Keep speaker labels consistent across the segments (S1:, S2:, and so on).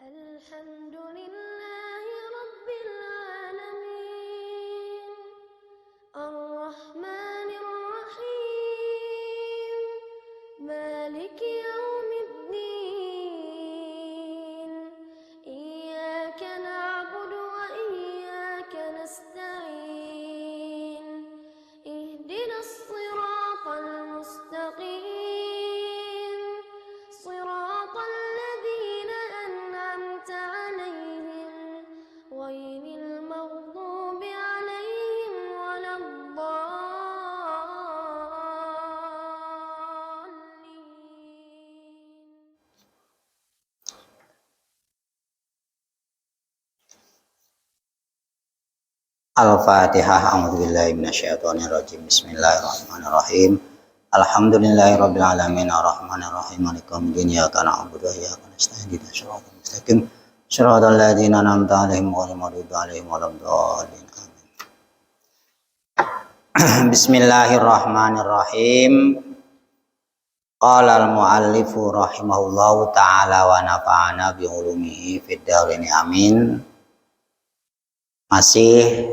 S1: Alhamdulillahi Rabbil Alamin Ar-Rahmanir Rahim Maliki Yawmiddin Iyyaka na'budu wa iyyaka nasta'in Ihdinas siratal mustaqim Siratal ladzina an'amta 'alaihim ghairil maghdubi 'alaihim waladdallin.
S2: Al-Fatihah. A'udzubillahi minasyaitonirrajim. Bismillahirrahmanirrahim. Alhamdulillahirabbil alamin arrahmanir rahim maliki yaumiddin iyyaka na'budu wa iyyaka nasta'in ihdinas siratal mustaqim siratal ladzina an'amta 'alaihim ghairil maghdubi 'alaihim waladdallin. Bismillahirrahmanirrahim. Qala al-muallifu rahimahullahu ta'ala wa nafa'ana bi ulumihi fid dharain amin. Masih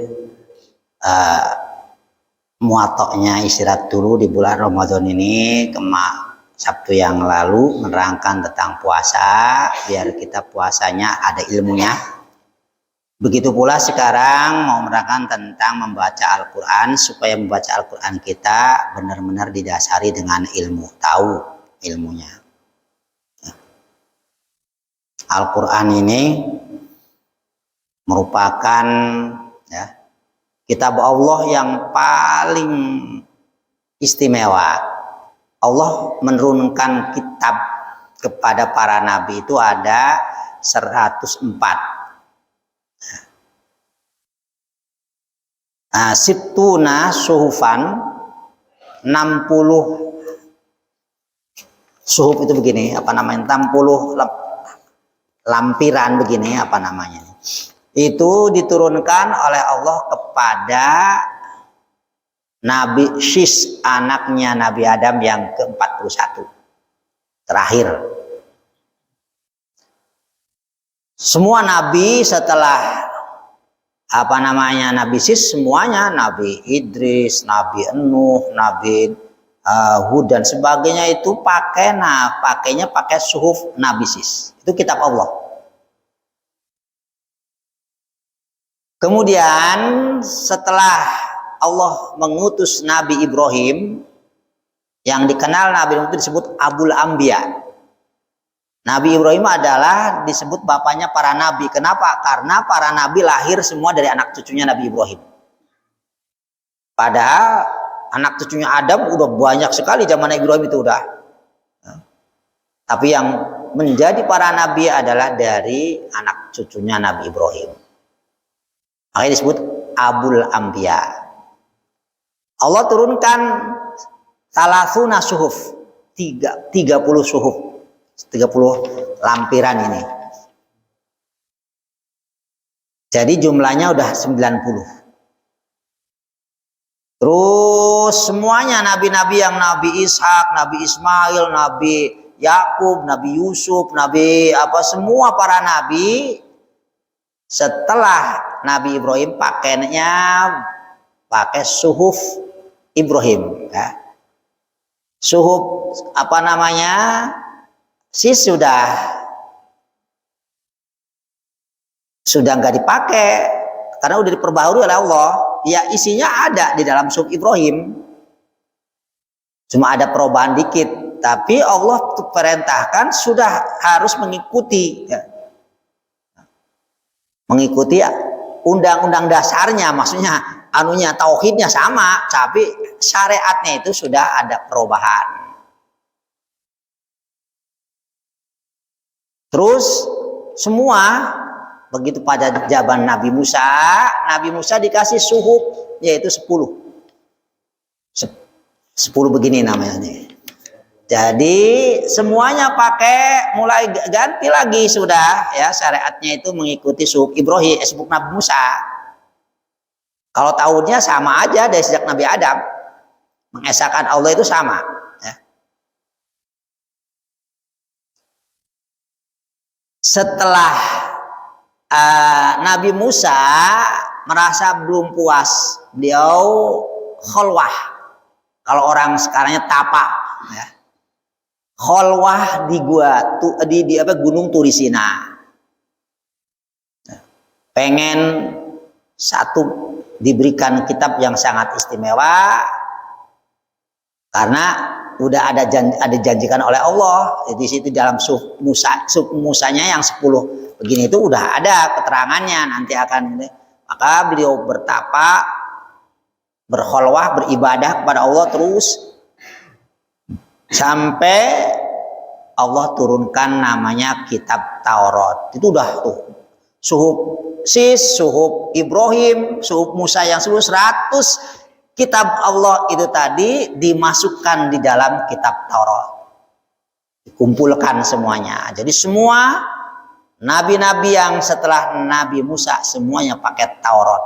S2: muatoknya istirahat dulu di bulan Ramadan ini. Sabtu yang lalu menerangkan tentang puasa biar kita puasanya ada ilmunya. Begitu pula sekarang mau menerangkan tentang membaca Al-Quran supaya membaca Al-Quran kita benar-benar didasari dengan ilmu, tahu ilmunya. Al-Quran ini merupakan kitab Allah yang paling istimewa. Allah menurunkan kitab kepada para nabi itu ada 104. Situna suhufan, 60 suhuf itu begini, apa namanya, 60 lampiran begini, apa namanya, itu diturunkan oleh Allah kepada Nabi Syis, anaknya Nabi Adam yang ke-41 terakhir. Semua nabi setelah Nabi Syis, semuanya Nabi Idris, Nabi Nuh, Nabi Hud dan sebagainya itu pakainya pakai suhuf Nabi Syis. Itu kitab Allah. Kemudian setelah Allah mengutus Nabi Ibrahim, yang dikenal Nabi Ibrahim itu disebut Abul Anbiya. Nabi Ibrahim adalah disebut bapaknya para nabi. Kenapa? Karena para nabi lahir semua dari anak cucunya Nabi Ibrahim. Padahal anak cucunya Adam udah banyak sekali zaman Ibrahim itu udah. Tapi yang menjadi para nabi adalah dari anak cucunya Nabi Ibrahim. Makanya disebut Abul Anbiya. Allah turunkan salasuna suhuf, 30 suhuf, 30 lampiran ini. Jadi jumlahnya udah 90. Terus semuanya nabi-nabi, yang Nabi Ishak, Nabi Ismail, Nabi Yakub, Nabi Yusuf, semua para nabi setelah Nabi Ibrahim pakainya pakai suhuf Ibrahim, ya. Suhuf Syis sudah nggak dipakai karena udah diperbaharui oleh Allah. Ya, isinya ada di dalam suhuf Ibrahim, cuma ada perubahan dikit, tapi Allah perintahkan sudah harus mengikuti, ya. Mengikuti undang-undang dasarnya, maksudnya tauhidnya sama, tapi syariatnya itu sudah ada perubahan. Terus semua begitu pada zaman Nabi Musa dikasih suhuf, yaitu 10 begini namanya. Jadi semuanya pakai, mulai ganti lagi sudah, ya, syariatnya itu mengikuti suhuf Ibrahim, suhuf Nabi Musa. Kalau tahunnya sama aja dari sejak Nabi Adam, mengesahkan Allah itu sama, ya. setelah Nabi Musa merasa belum puas, beliau kholwah. Kalau orang sekarangnya tapak, ya. Kholwah di gua di Gunung Turisina. Pengen satu diberikan kitab yang sangat istimewa karena udah ada janjikan oleh Allah di situ dalam suhuf Musanya yang 10 begini itu udah ada keterangannya nanti akan ini. Maka beliau bertapa, berkholwah, beribadah kepada Allah terus sampai Allah turunkan namanya kitab Taurat. Itu udah tuh suhuf Ibrahim, suhuf Musa yang 100 kitab Allah itu tadi dimasukkan di dalam kitab Taurat. Dikumpulkan semuanya. Jadi semua nabi-nabi yang setelah Nabi Musa semuanya pakai Taurat.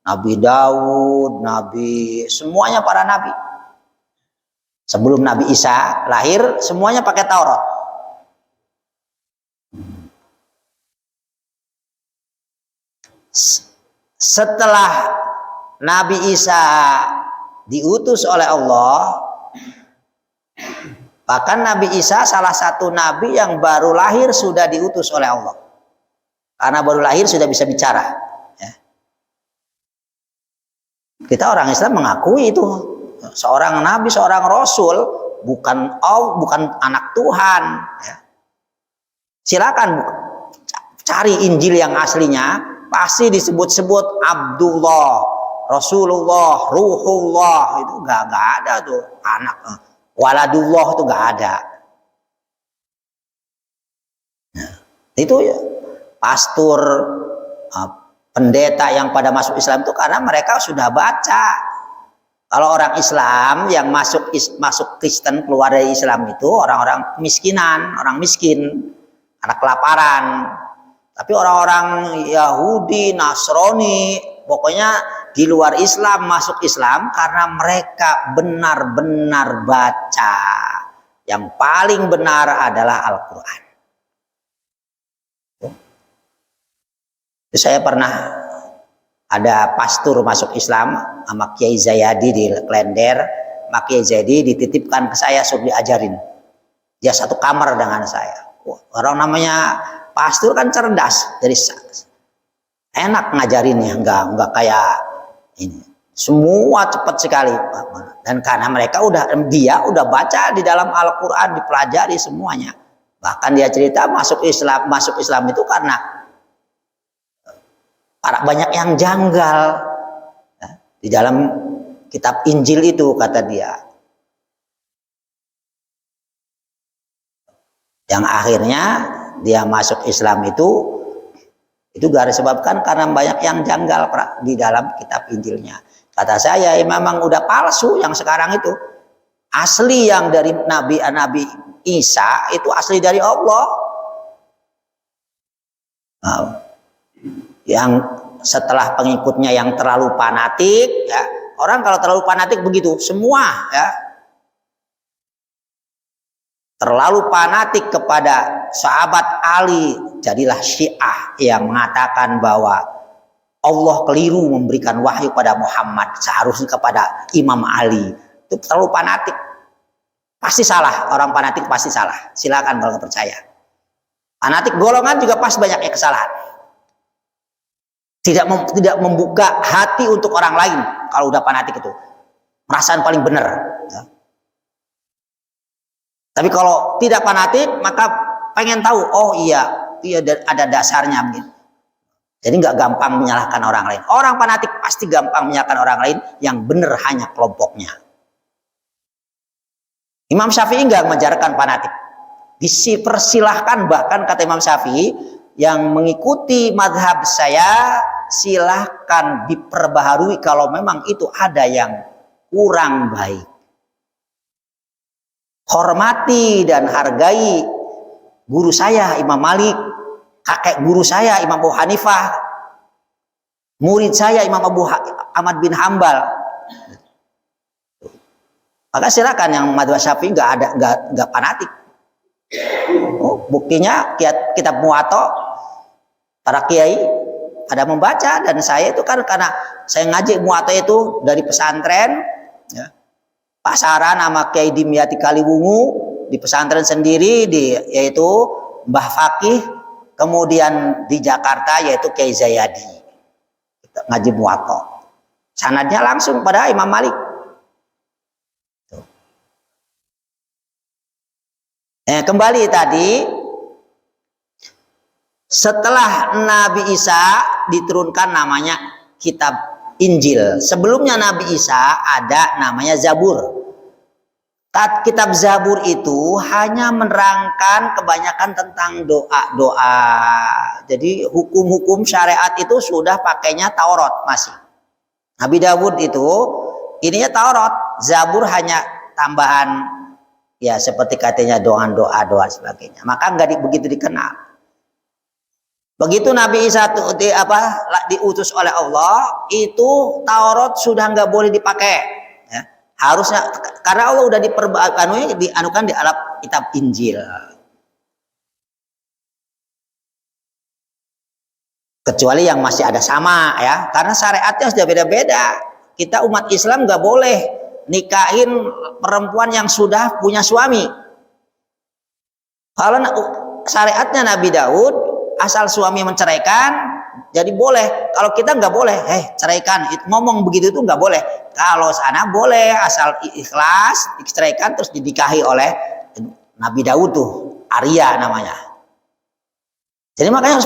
S2: Nabi Daud, semuanya para nabi. Sebelum Nabi Isa lahir semuanya pakai Taurat. Setelah Nabi Isa diutus oleh Allah, bahkan Nabi Isa salah satu nabi yang baru lahir sudah diutus oleh Allah. Karena baru lahir sudah bisa bicara. Ya. Kita orang Islam mengakui itu. Seorang nabi, seorang rasul, bukan anak Tuhan. Ya. Silakan cari Injil yang aslinya, pasti disebut-sebut Abdullah, Rasulullah, Ruhullah, itu nggak ada tuh anak. Waladullah itu nggak ada. Nah, itu ya, pastor, pendeta yang pada masuk Islam itu karena mereka sudah baca. Kalau orang Islam yang masuk Kristen keluar dari Islam itu orang-orang kemiskinan, orang miskin, anak kelaparan. Tapi orang-orang Yahudi, Nasrani, pokoknya di luar Islam masuk Islam karena mereka benar-benar baca. Yang paling benar adalah Al-Quran. Saya pernah ada pastor masuk Islam sama Kiai Zayadi di Klender. Maka Kiai Zayadi dititipkan ke saya suruh diajarin. Dia satu kamar dengan saya. Orang namanya pastor kan cerdas, jadi enak ngajarinnya, nggak kayak ini. Semua cepat sekali, dan karena dia udah baca di dalam Al-Quran, dipelajari semuanya. Bahkan dia cerita masuk Islam itu karena banyak yang janggal ya, di dalam kitab Injil itu, kata dia. Yang akhirnya dia masuk Islam itu gak disebabkan karena banyak yang janggal di dalam kitab Injilnya. Kata saya, memang udah palsu yang sekarang itu. Asli yang dari Nabi Isa itu asli dari Allah. Nah, yang setelah pengikutnya yang terlalu fanatik, ya, orang kalau terlalu fanatik begitu semua, ya. Terlalu fanatik kepada sahabat Ali, jadilah Syiah yang mengatakan bahwa Allah keliru memberikan wahyu pada Muhammad, seharusnya kepada Imam Ali. Itu terlalu fanatik. Pasti salah, orang fanatik pasti salah. Silakan kalau nggak percaya. Fanatik golongan juga pasti banyak kesalahan. Tidak membuka hati untuk orang lain kalau udah fanatik itu. Perasaan paling benar. Ya. Tapi kalau tidak fanatik, maka pengen tahu, oh iya ada dasarnya begitu. Jadi nggak gampang menyalahkan orang lain. Orang fanatik pasti gampang menyalahkan orang lain, yang benar hanya kelompoknya. Imam Syafi'i nggak mengajarkan fanatik. Dipersilahkan, bahkan kata Imam Syafi'i, yang mengikuti madhab saya silahkan diperbaharui kalau memang itu ada yang kurang baik. Hormati dan hargai guru saya Imam Malik, kakek guru saya Imam Abu Hanifah, murid saya Imam Ahmad bin Hambal. Maka silakan yang madhab Syafi'i nggak fanatik. Oh, buktinya kitab Muwatta para kiai pada membaca, dan saya itu kan karena saya ngaji Muwatta itu dari pesantren, ya, pasaran sama Kiai Dimyati Kaliwungu di pesantren sendiri yaitu Mbah Fakih, kemudian di Jakarta yaitu Kiai Zayadi, ngaji Muwatta. Sanadnya langsung pada Imam Malik. Kembali tadi, setelah Nabi Isa diturunkan namanya kitab Injil. Sebelumnya Nabi Isa ada namanya Zabur. Kitab Zabur itu hanya menerangkan kebanyakan tentang doa-doa. Jadi hukum-hukum syariat itu sudah pakainya Taurat masih. Nabi Dawud itu ininya Taurat. Zabur hanya tambahan, ya seperti katanya doa sebagainya. Maka nggak begitu dikenal. Begitu Nabi Isa diutus oleh Allah, itu Taurat sudah nggak boleh dipakai. Ya. Harusnya karena Allah udah dianukan di alam kitab Injil. Kecuali yang masih ada sama, ya, karena syariatnya sudah beda-beda. Kita umat Islam nggak boleh nikahin perempuan yang sudah punya suami. Kalau syariatnya Nabi Daud, asal suami menceraikan jadi boleh. Kalau kita nggak boleh, ceraikan. Ngomong begitu itu nggak boleh. Kalau sana boleh, asal ikhlas diceraikan terus dinikahi oleh Nabi Daud tuh, Arya namanya. Jadi makanya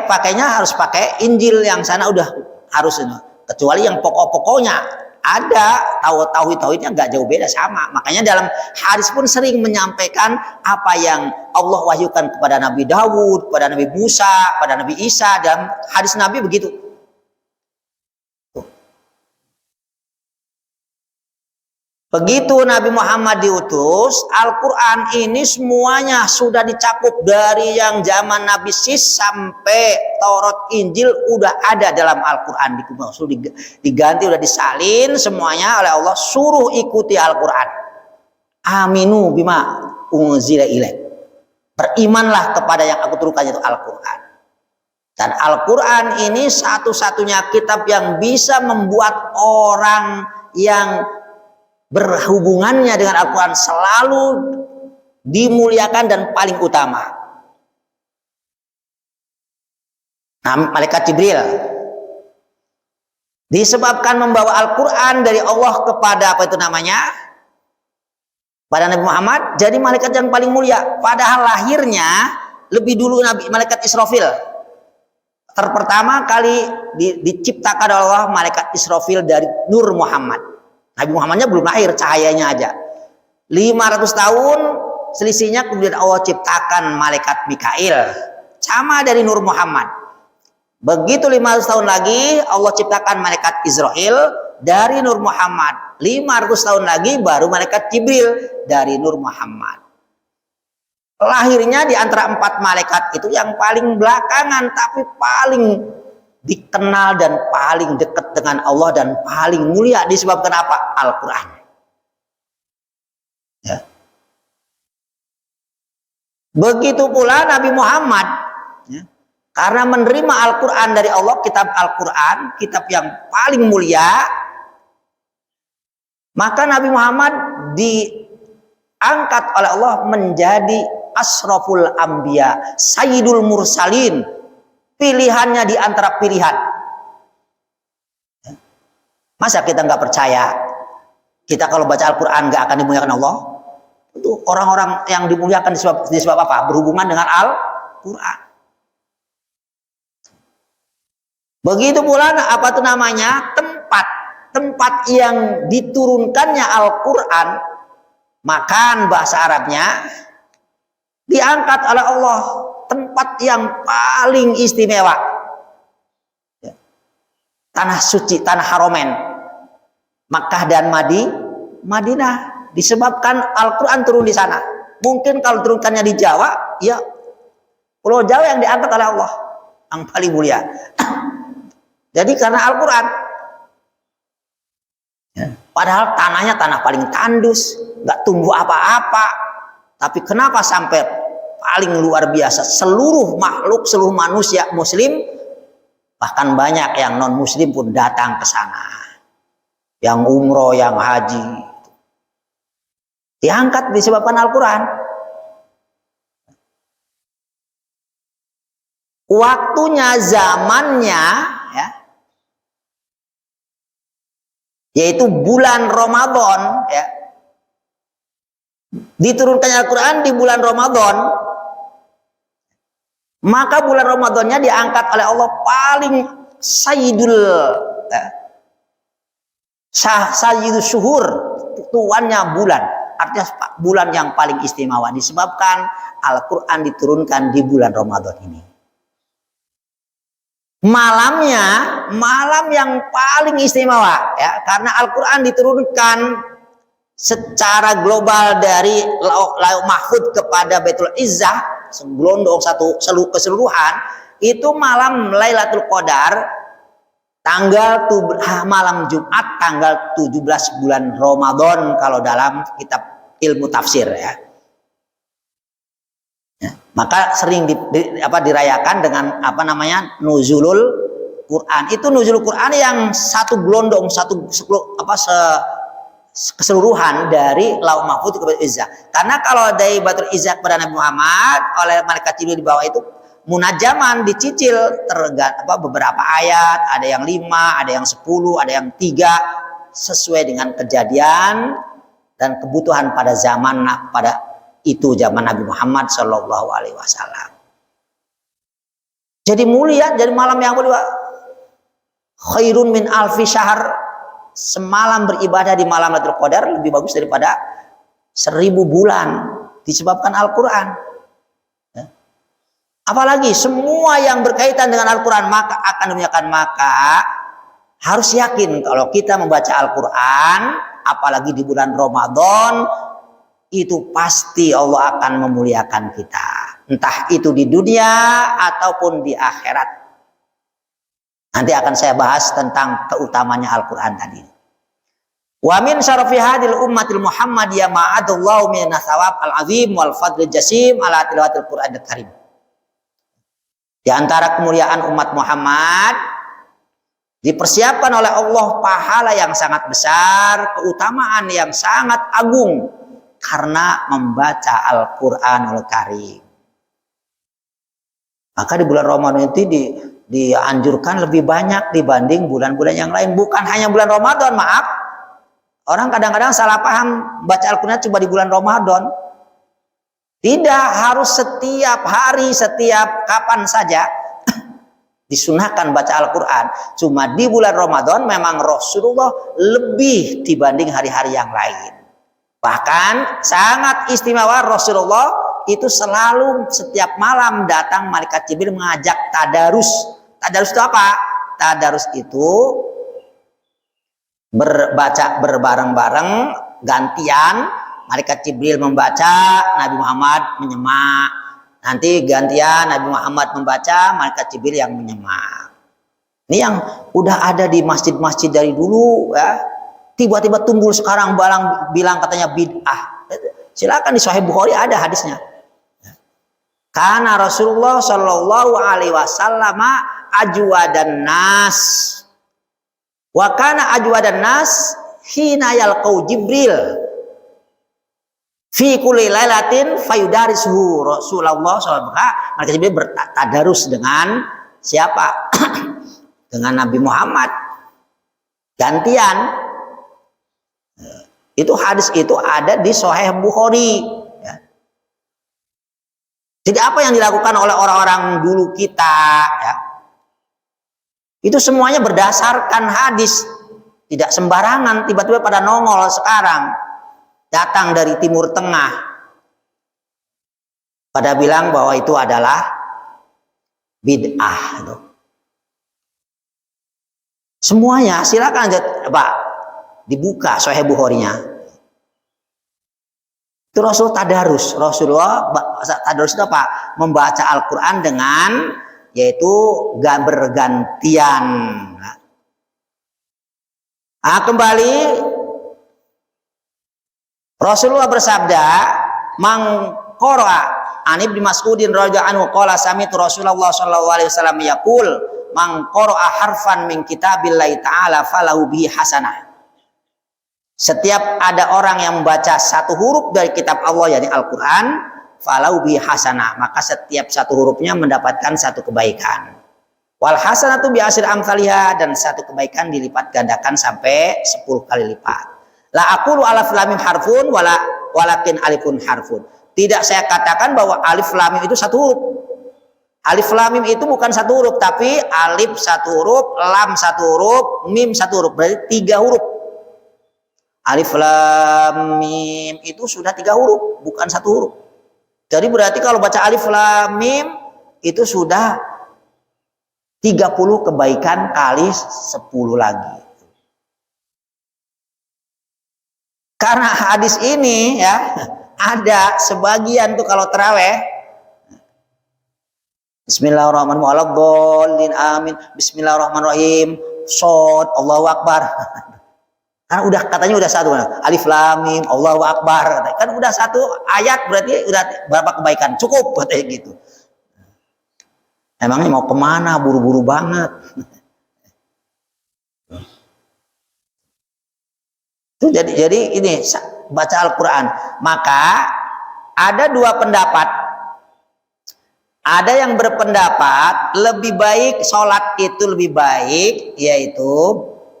S2: pakainya harus pakai Injil, yang sana udah harus, kecuali yang pokok-pokoknya. Ada tauhidnya nggak jauh beda sama. Makanya dalam hadis pun sering menyampaikan apa yang Allah wahyukan kepada Nabi Dawud, kepada Nabi Musa, pada Nabi Isa. Dalam hadis Nabi begitu. Begitu Nabi Muhammad diutus, Al-Quran ini semuanya sudah dicakup dari yang zaman Nabi Sis sampai Taurat Injil udah ada dalam Al-Quran. Diganti, udah disalin semuanya oleh Allah, suruh ikuti Al-Quran. Aminu bima unzila ilaik. Berimanlah kepada yang aku turunkan, itu Al-Quran. Dan Al-Quran ini satu-satunya kitab yang bisa membuat orang yang berhubungannya dengan Al-Quran selalu dimuliakan dan paling utama. Nah, malaikat Jibril disebabkan membawa Al-Quran dari Allah kepada pada Nabi Muhammad, jadi malaikat yang paling mulia. Padahal lahirnya lebih dulu malaikat Israfil. Pertama kali diciptakan oleh Allah malaikat Israfil dari Nur Muhammad. Nabi Muhammadnya belum lahir, cahayanya aja. 500 tahun selisihnya, kemudian Allah ciptakan malaikat Mikail, sama dari Nur Muhammad. Begitu 500 tahun lagi Allah ciptakan malaikat Israel dari Nur Muhammad. 500 tahun lagi baru malaikat Jibril dari Nur Muhammad. Lahirnya di antara 4 malaikat itu yang paling belakangan, tapi paling dikenal dan paling dekat dengan Allah dan paling mulia, disebabkan apa? Al-Quran. Ya. Begitu pula Nabi Muhammad, ya, karena menerima Al-Quran dari Allah, kitab Al-Quran, kitab yang paling mulia, maka Nabi Muhammad diangkat oleh Allah menjadi Asraful Anbiya, Sayyidul Mursalin, pilihannya di antara pilihan. Masa kita nggak percaya? Kita kalau baca Al-Quran nggak akan dimuliakan Allah? Itu orang-orang yang dimuliakan disebab apa? Berhubungan dengan Al-Quran. Begitu pula tempat yang diturunkannya Al-Quran, makan bahasa Arabnya diangkat oleh Allah, tempat yang paling istimewa, tanah suci, tanah Haromen, Makkah dan Madinah, disebabkan Al-Quran turun di sana. Mungkin kalau turunkannya di Jawa, ya Pulau Jawa yang diangkat oleh Allah yang paling mulia. Jadi karena Al-Quran, padahal tanahnya tanah paling tandus, nggak tumbuh apa-apa, tapi kenapa sampai paling luar biasa. Seluruh makhluk, seluruh manusia muslim, bahkan banyak yang non muslim pun datang ke sana. Yang umroh, yang haji, diangkat disebabkan Al-Quran. Waktunya, zamannya, ya, yaitu bulan Ramadan, ya, diturunkannya Al-Quran di bulan Ramadan, maka bulan Ramadannya diangkat oleh Allah paling sayyidul, ya, sayyidul syuhur, tuannya bulan, artinya bulan yang paling istimewa disebabkan Al-Quran diturunkan di bulan Ramadan ini. Malamnya, malam yang paling istimewa, ya, karena Al-Quran diturunkan secara global dari Lauh Mahfud kepada Baitul Izzah, segelondong satu keseluruhan, itu malam Lailatul Qadar, malam Jumat tanggal 17 bulan Ramadan kalau dalam kitab ilmu tafsir, ya. Maka sering dirayakan dengan nuzulul Quran. Itu nuzulul Quran yang satu gelondong, keseluruhan dari Lauh Mahfud kepada Izzah. Karena kalau dari Baitul Izzah kepada Nabi Muhammad oleh malaikat Jibril di bawah itu munajaman, dicicil beberapa ayat, ada yang 5, ada yang 10, ada yang 3, sesuai dengan kejadian dan kebutuhan pada zaman itu zaman Nabi Muhammad Shallallahu Alaihi Wasallam. Jadi mulia, jadi malam yang mulia. Khairun min alfi syahr, semalam beribadah di malam Lailatul Qadar lebih bagus daripada 1000 bulan, disebabkan Al-Quran. Ya. Apalagi semua yang berkaitan dengan Al-Quran maka akan dimuliakan. Maka harus yakin kalau kita membaca Al-Quran, apalagi di bulan Ramadan, itu pasti Allah akan memuliakan kita, entah itu di dunia ataupun di akhirat. Nanti akan saya bahas tentang keutamanya Al-Quran tadi. Wa min syarafi hadil ummatil Muhammadiyah ma'adallahu minas thawab al-azim wal fadlil jasim ala tilawatil Qur'anil Karim. Di antara kemuliaan umat Muhammad, dipersiapkan oleh Allah pahala yang sangat besar, keutamaan yang sangat agung karena membaca Al-Quranul Karim. Maka di bulan Ramadan itu dianjurkan lebih banyak dibanding bulan-bulan yang lain. Bukan hanya bulan Ramadan, maaf. Orang kadang-kadang salah paham baca Al-Quran cuma di bulan Ramadan. Tidak, harus setiap hari, setiap kapan saja disunahkan baca Al-Quran. Cuma di bulan Ramadan memang Rasulullah lebih dibanding hari-hari yang lain. Bahkan sangat istimewa, Rasulullah itu selalu setiap malam datang malaikat Jibril mengajak tadarus. Tadarus itu apa? Tadarus itu berbaca berbareng-bareng, gantian. Malaikat Jibril membaca, Nabi Muhammad menyemak. Nanti gantian Nabi Muhammad membaca, malaikat Jibril yang menyemak. Ini yang udah ada di masjid-masjid dari dulu, ya. Tiba-tiba tumbul sekarang bilang katanya bid'ah. Silakan di Sahih Bukhari ada hadisnya. Karena Rasulullah Shallallahu Alaihi Wasallam ajwadan nas. Wa kana ajwadan nas hina yalqau Jibril fi kulli lailatin fayudarisuhu Rasulullah SAW. Maka Jibril bertadarus dengan siapa? Dengan Nabi Muhammad. Gantian. Itu hadis itu ada di Sahih Bukhari. Ya. Jadi apa yang dilakukan oleh orang-orang dulu kita, ya, itu semuanya berdasarkan hadis, tidak sembarangan. Tiba-tiba pada nongol sekarang, datang dari Timur Tengah, pada bilang bahwa itu adalah bid'ah. Semuanya silakan, Pak. Dibuka Sahih Bukhari-nya. Itu Rasul tadarus. Rasulullah tadarus itu apa? Membaca Al-Quran dengan yaitu bergantian. Nah, kembali Rasulullah bersabda, "Man qara'a An Ibnu Mas'udin radhiyallahu anhu qala sami'tu Rasulullah sallallahu alaihi wasallam yaqul man qara'a harfan min kitabillahi ta'ala falahu bihi hasanah. Setiap ada orang yang membaca satu huruf dari kitab Allah yakni Al-Qur'an, falahu bihi hasanah, maka setiap satu hurufnya mendapatkan satu kebaikan. Wal hasanatu bi asyri amsalihha, dan satu kebaikan dilipat gandakan sampai 10 kali lipat. La aqulu alif lam mim harfun walakin alifun harfun. Tidak saya katakan bahwa alif lam mim itu satu huruf. Alif lam mim itu bukan satu huruf, tapi alif satu huruf, lam satu huruf, mim satu huruf, berarti 3 huruf. Alif lam mim itu sudah 3 huruf, bukan satu huruf. Jadi berarti kalau baca alif lam mim itu sudah 30 kebaikan kali 10 lagi. Karena hadis ini ya, ada sebagian tuh kalau tarawih Bismillahirrahmanirrahim, amin, Bismillahirrahmanirrahim, shod, Allahu Akbar. Kan udah katanya udah satu, alif lam mim, Allahu Akbar, kan udah satu ayat, berarti udah berapa kebaikan, cukup katanya gitu. Emangnya mau kemana, buru-buru banget. Itu jadi ini baca Al-Quran. Maka ada 2 pendapat. Ada yang berpendapat lebih baik sholat itu lebih baik, yaitu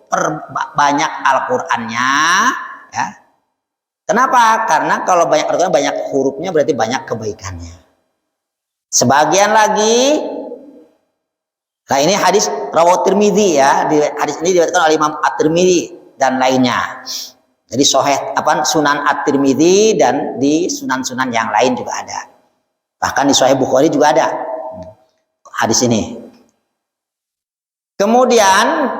S2: perbanyak Al-Qur'annya ya. Kenapa? Karena kalau banyak Al-Qur'an banyak hurufnya berarti banyak kebaikannya. Sebagian lagi, nah ini hadis rawahu Tirmidzi ya, hadis ini diriwayatkan oleh Imam At-Tirmidzi dan lainnya. Jadi Sunan At-Tirmidzi dan di sunan-sunan yang lain juga ada. Bahkan di Sahih Bukhari juga ada hadis ini. Kemudian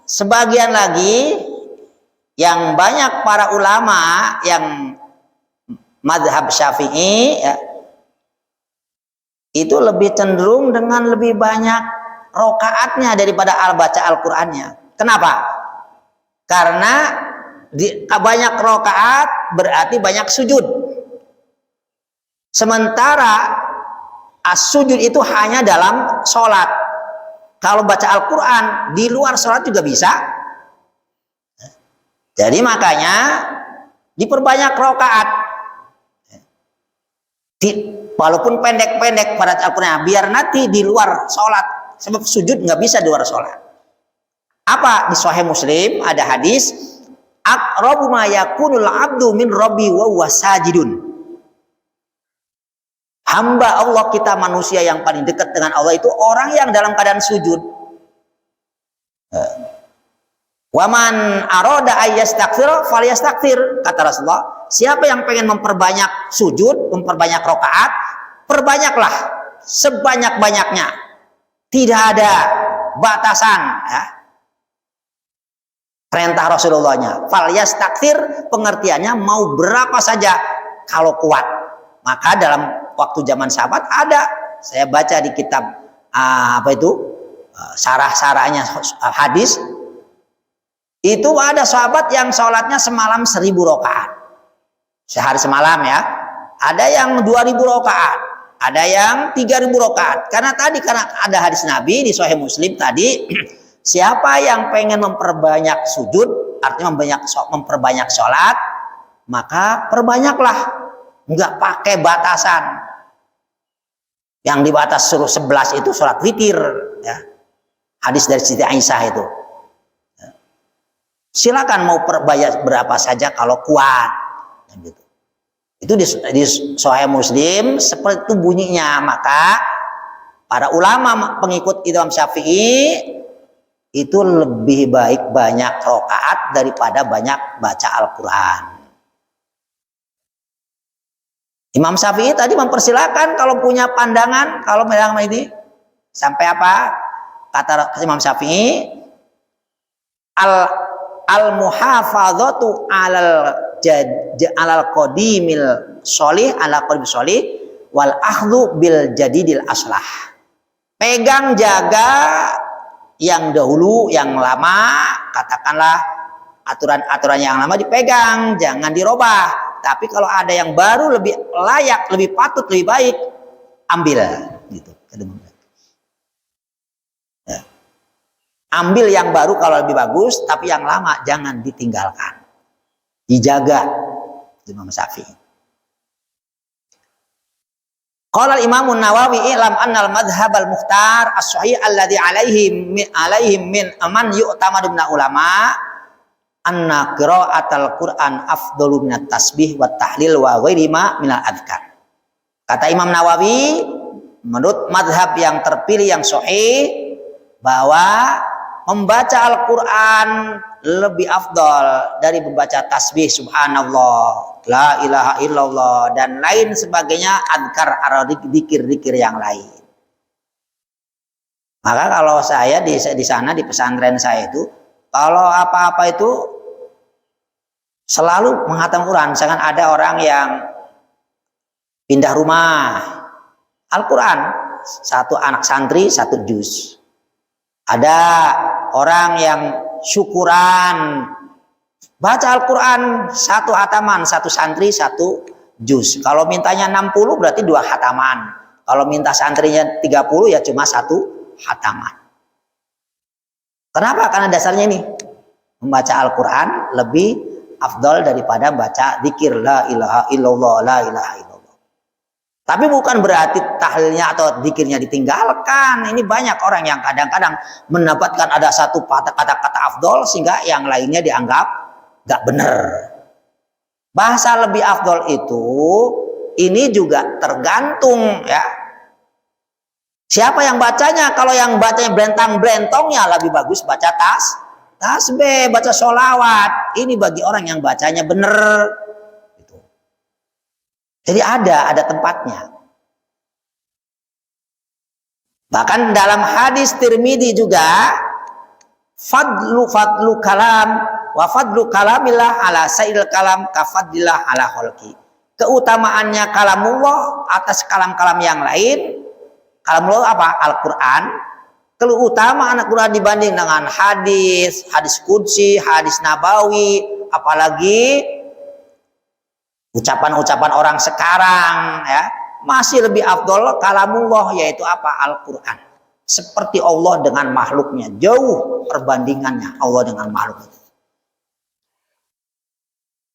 S2: sebagian lagi yang banyak para ulama yang mazhab Syafi'i ya, itu lebih cenderung dengan lebih banyak rokaatnya daripada baca Al-Qur'annya. Kenapa? Karena banyak rokaat berarti banyak sujud. Sementara as-sujud itu hanya dalam sholat. Kalau baca Al-Quran di luar sholat juga bisa. Jadi makanya diperbanyak rokaat. Walaupun pendek-pendek pada Al-Quran, biar nanti di luar sholat. Sebab sujud nggak bisa di luar sholat. Apa? Di Sahih Muslim ada hadis, aqrabu ma yakunul abdu min rabbi wa huwa sajidun. Hamba Allah kita manusia yang paling dekat dengan Allah itu orang yang dalam keadaan sujud. Waman aroda ayyastakfir falyastakfir, kata Rasulullah. Siapa yang pengen memperbanyak sujud, memperbanyak rokaat, perbanyaklah sebanyak-banyaknya. Tidak ada batasan ya. Perintah Rasulullahnya. Falyastakfir pengertiannya mau berapa saja kalau kuat. Maka dalam waktu zaman sahabat ada, saya baca di kitab sarah-sarahnya hadis, itu ada sahabat yang sholatnya semalam 1000 rakaat sehari semalam ya. Ada yang 2000 rakaat, ada yang 3000 rakaat. Karena ada hadis Nabi di Sahih Muslim tadi, siapa yang pengen memperbanyak sujud, artinya memperbanyak sholat, maka perbanyaklah. Enggak pakai batasan. Yang dibatas suruh 11 itu sholat witir ya. Hadis dari Siti Aisyah itu. Silakan mau perbanyak berapa saja kalau kuat gitu. Itu di Sahih Muslim seperti itu bunyinya. Maka para ulama pengikut Imam Syafi'i itu lebih baik banyak rakaat daripada banyak baca Al-Quran. Imam Syafi'i tadi mempersilahkan kalau punya pandangan, kalau pandangan ini sampai apa? Kata Imam Syafi'i, al-muhafadzatu alal qadimil sholih ala qadim sholih wal akhdhu bil jadidil aslah. Pegang jaga yang dahulu, yang lama, katakanlah aturan-aturan yang lama dipegang, jangan dirubah. tapi kalau ada yang baru lebih layak, lebih patut, lebih baik, ambil gitu. Ya. Ambil yang baru kalau lebih bagus, tapi yang lama jangan ditinggalkan, dijaga. Imam Syafi'i. Qala Imam Nawawi i'lam anna al-madhhab al-mukhtar as-sahih alladhi alaihim min man yu'tamadu min ulama anna qira'atul Qur'an afdalu min at-tasbih wa tahlil wa ghairi ma min al-adhkar. Kata Imam Nawawi, menurut madhab yang terpilih yang sahih bahwa membaca Al-Quran lebih afdal dari membaca tasbih subhanallah, la ilaha illallah, dan lain sebagainya, adkar dikir-dikir yang lain. Maka kalau saya di sana di pesantren saya itu, kalau apa-apa itu selalu menghatam Quran. Misalkan ada orang yang pindah rumah, Al-Quran, satu anak santri, satu juz. Ada orang yang syukuran, baca Al-Quran, satu hataman, satu santri, satu juz. Kalau mintanya 60 berarti 2 hataman. Kalau minta santrinya 30 ya cuma 1 hataman. Kenapa? Karena dasarnya ini, membaca Al-Quran lebih afdal daripada baca zikir la ilaha illallah, la ilaha illallah. Tapi bukan berarti tahlilnya atau zikirnya ditinggalkan. Ini banyak orang yang kadang-kadang mendapatkan ada satu kata-kata afdol sehingga yang lainnya dianggap gak benar. Bahasa lebih afdol itu ini juga tergantung ya. Siapa yang bacanya? Kalau yang bacanya brentang-brentong ya lebih bagus baca tasbih, baca sholawat. Ini bagi orang yang bacanya benar. Jadi ada tempatnya. Bahkan dalam hadis Tirmidzi juga fadlu kalam wa fadlu kalamillah ala sa'il kalam ka fadlillah ala khalqi. Keutamaannya kalamullah atas kalam-kalam yang lain. Kalamullah apa? Al-Qur'an. Keutamaan Al-Qur'an dibanding dengan hadis qudsi, hadis nabawi, apalagi ucapan-ucapan orang sekarang ya, masih lebih afdol kalamullah, yaitu apa? Al-Quran. Seperti Allah dengan makhluknya, jauh perbandingannya Allah dengan makhluknya.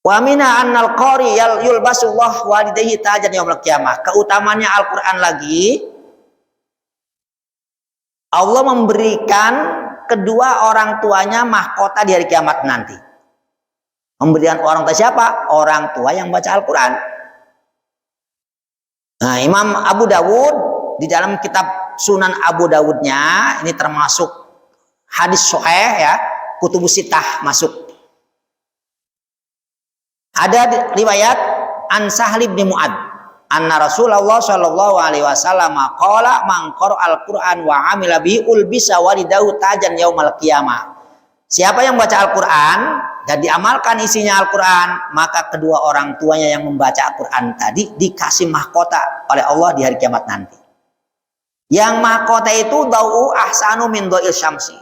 S2: Wa mina annal qari yulbasullah walidayhi tajan yaumil qiyamah. Keutamanya Al-Quran lagi, Allah memberikan kedua orang tuanya mahkota di hari kiamat nanti. Memberikan orang tua siapa? Orang tua yang baca Al-Quran. Nah, Imam Abu Dawud di dalam kitab Sunan Abu Dawudnya, ini termasuk hadis sahih ya, kutubus sittah masuk. Ada riwayat an Sahl bin Mu'ad, anna Rasulullah sallallahu alaihi wasallam qala man qara'al Qur'an wa 'amila bihi ulbisa walidahu tajan yaumal qiyamah. Siapa yang baca Al-Quran dan diamalkan isinya Al-Quran, maka kedua orang tuanya yang membaca Al-Quran tadi dikasih mahkota oleh Allah di hari kiamat nanti. Yang mahkota itu dau'u ahsanu min do'il syamsi,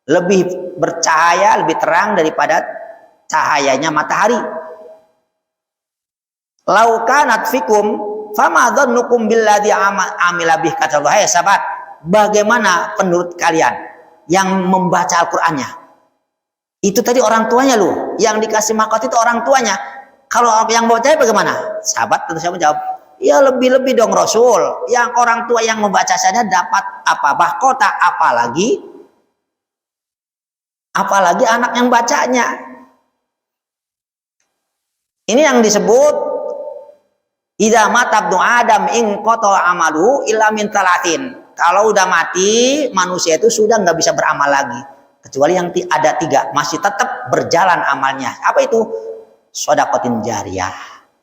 S2: lebih bercahaya, lebih terang daripada cahayanya matahari. Lau kanat fikum fama dhannukum billadzi amila bih, kata Allah. Hai sahabat, bagaimana menurut kalian yang membaca Al-Qur'annya? Itu tadi orang tuanya loh, yang dikasih mahkota itu orang tuanya. Kalau yang bacanya bagaimana? Sahabat tentu saja menjawab, ya lebih-lebih dong Rasul. Yang orang tua yang membaca saja dapat apa? Mahkota, apalagi anak yang bacanya. Ini yang disebut idza mata ibnu Adam in qata amalu illa min talatin. Kalau udah mati, manusia itu sudah nggak bisa beramal lagi. Kecuali yang ada 3 masih tetap berjalan amalnya. Apa itu? Shadaqatin jariyah.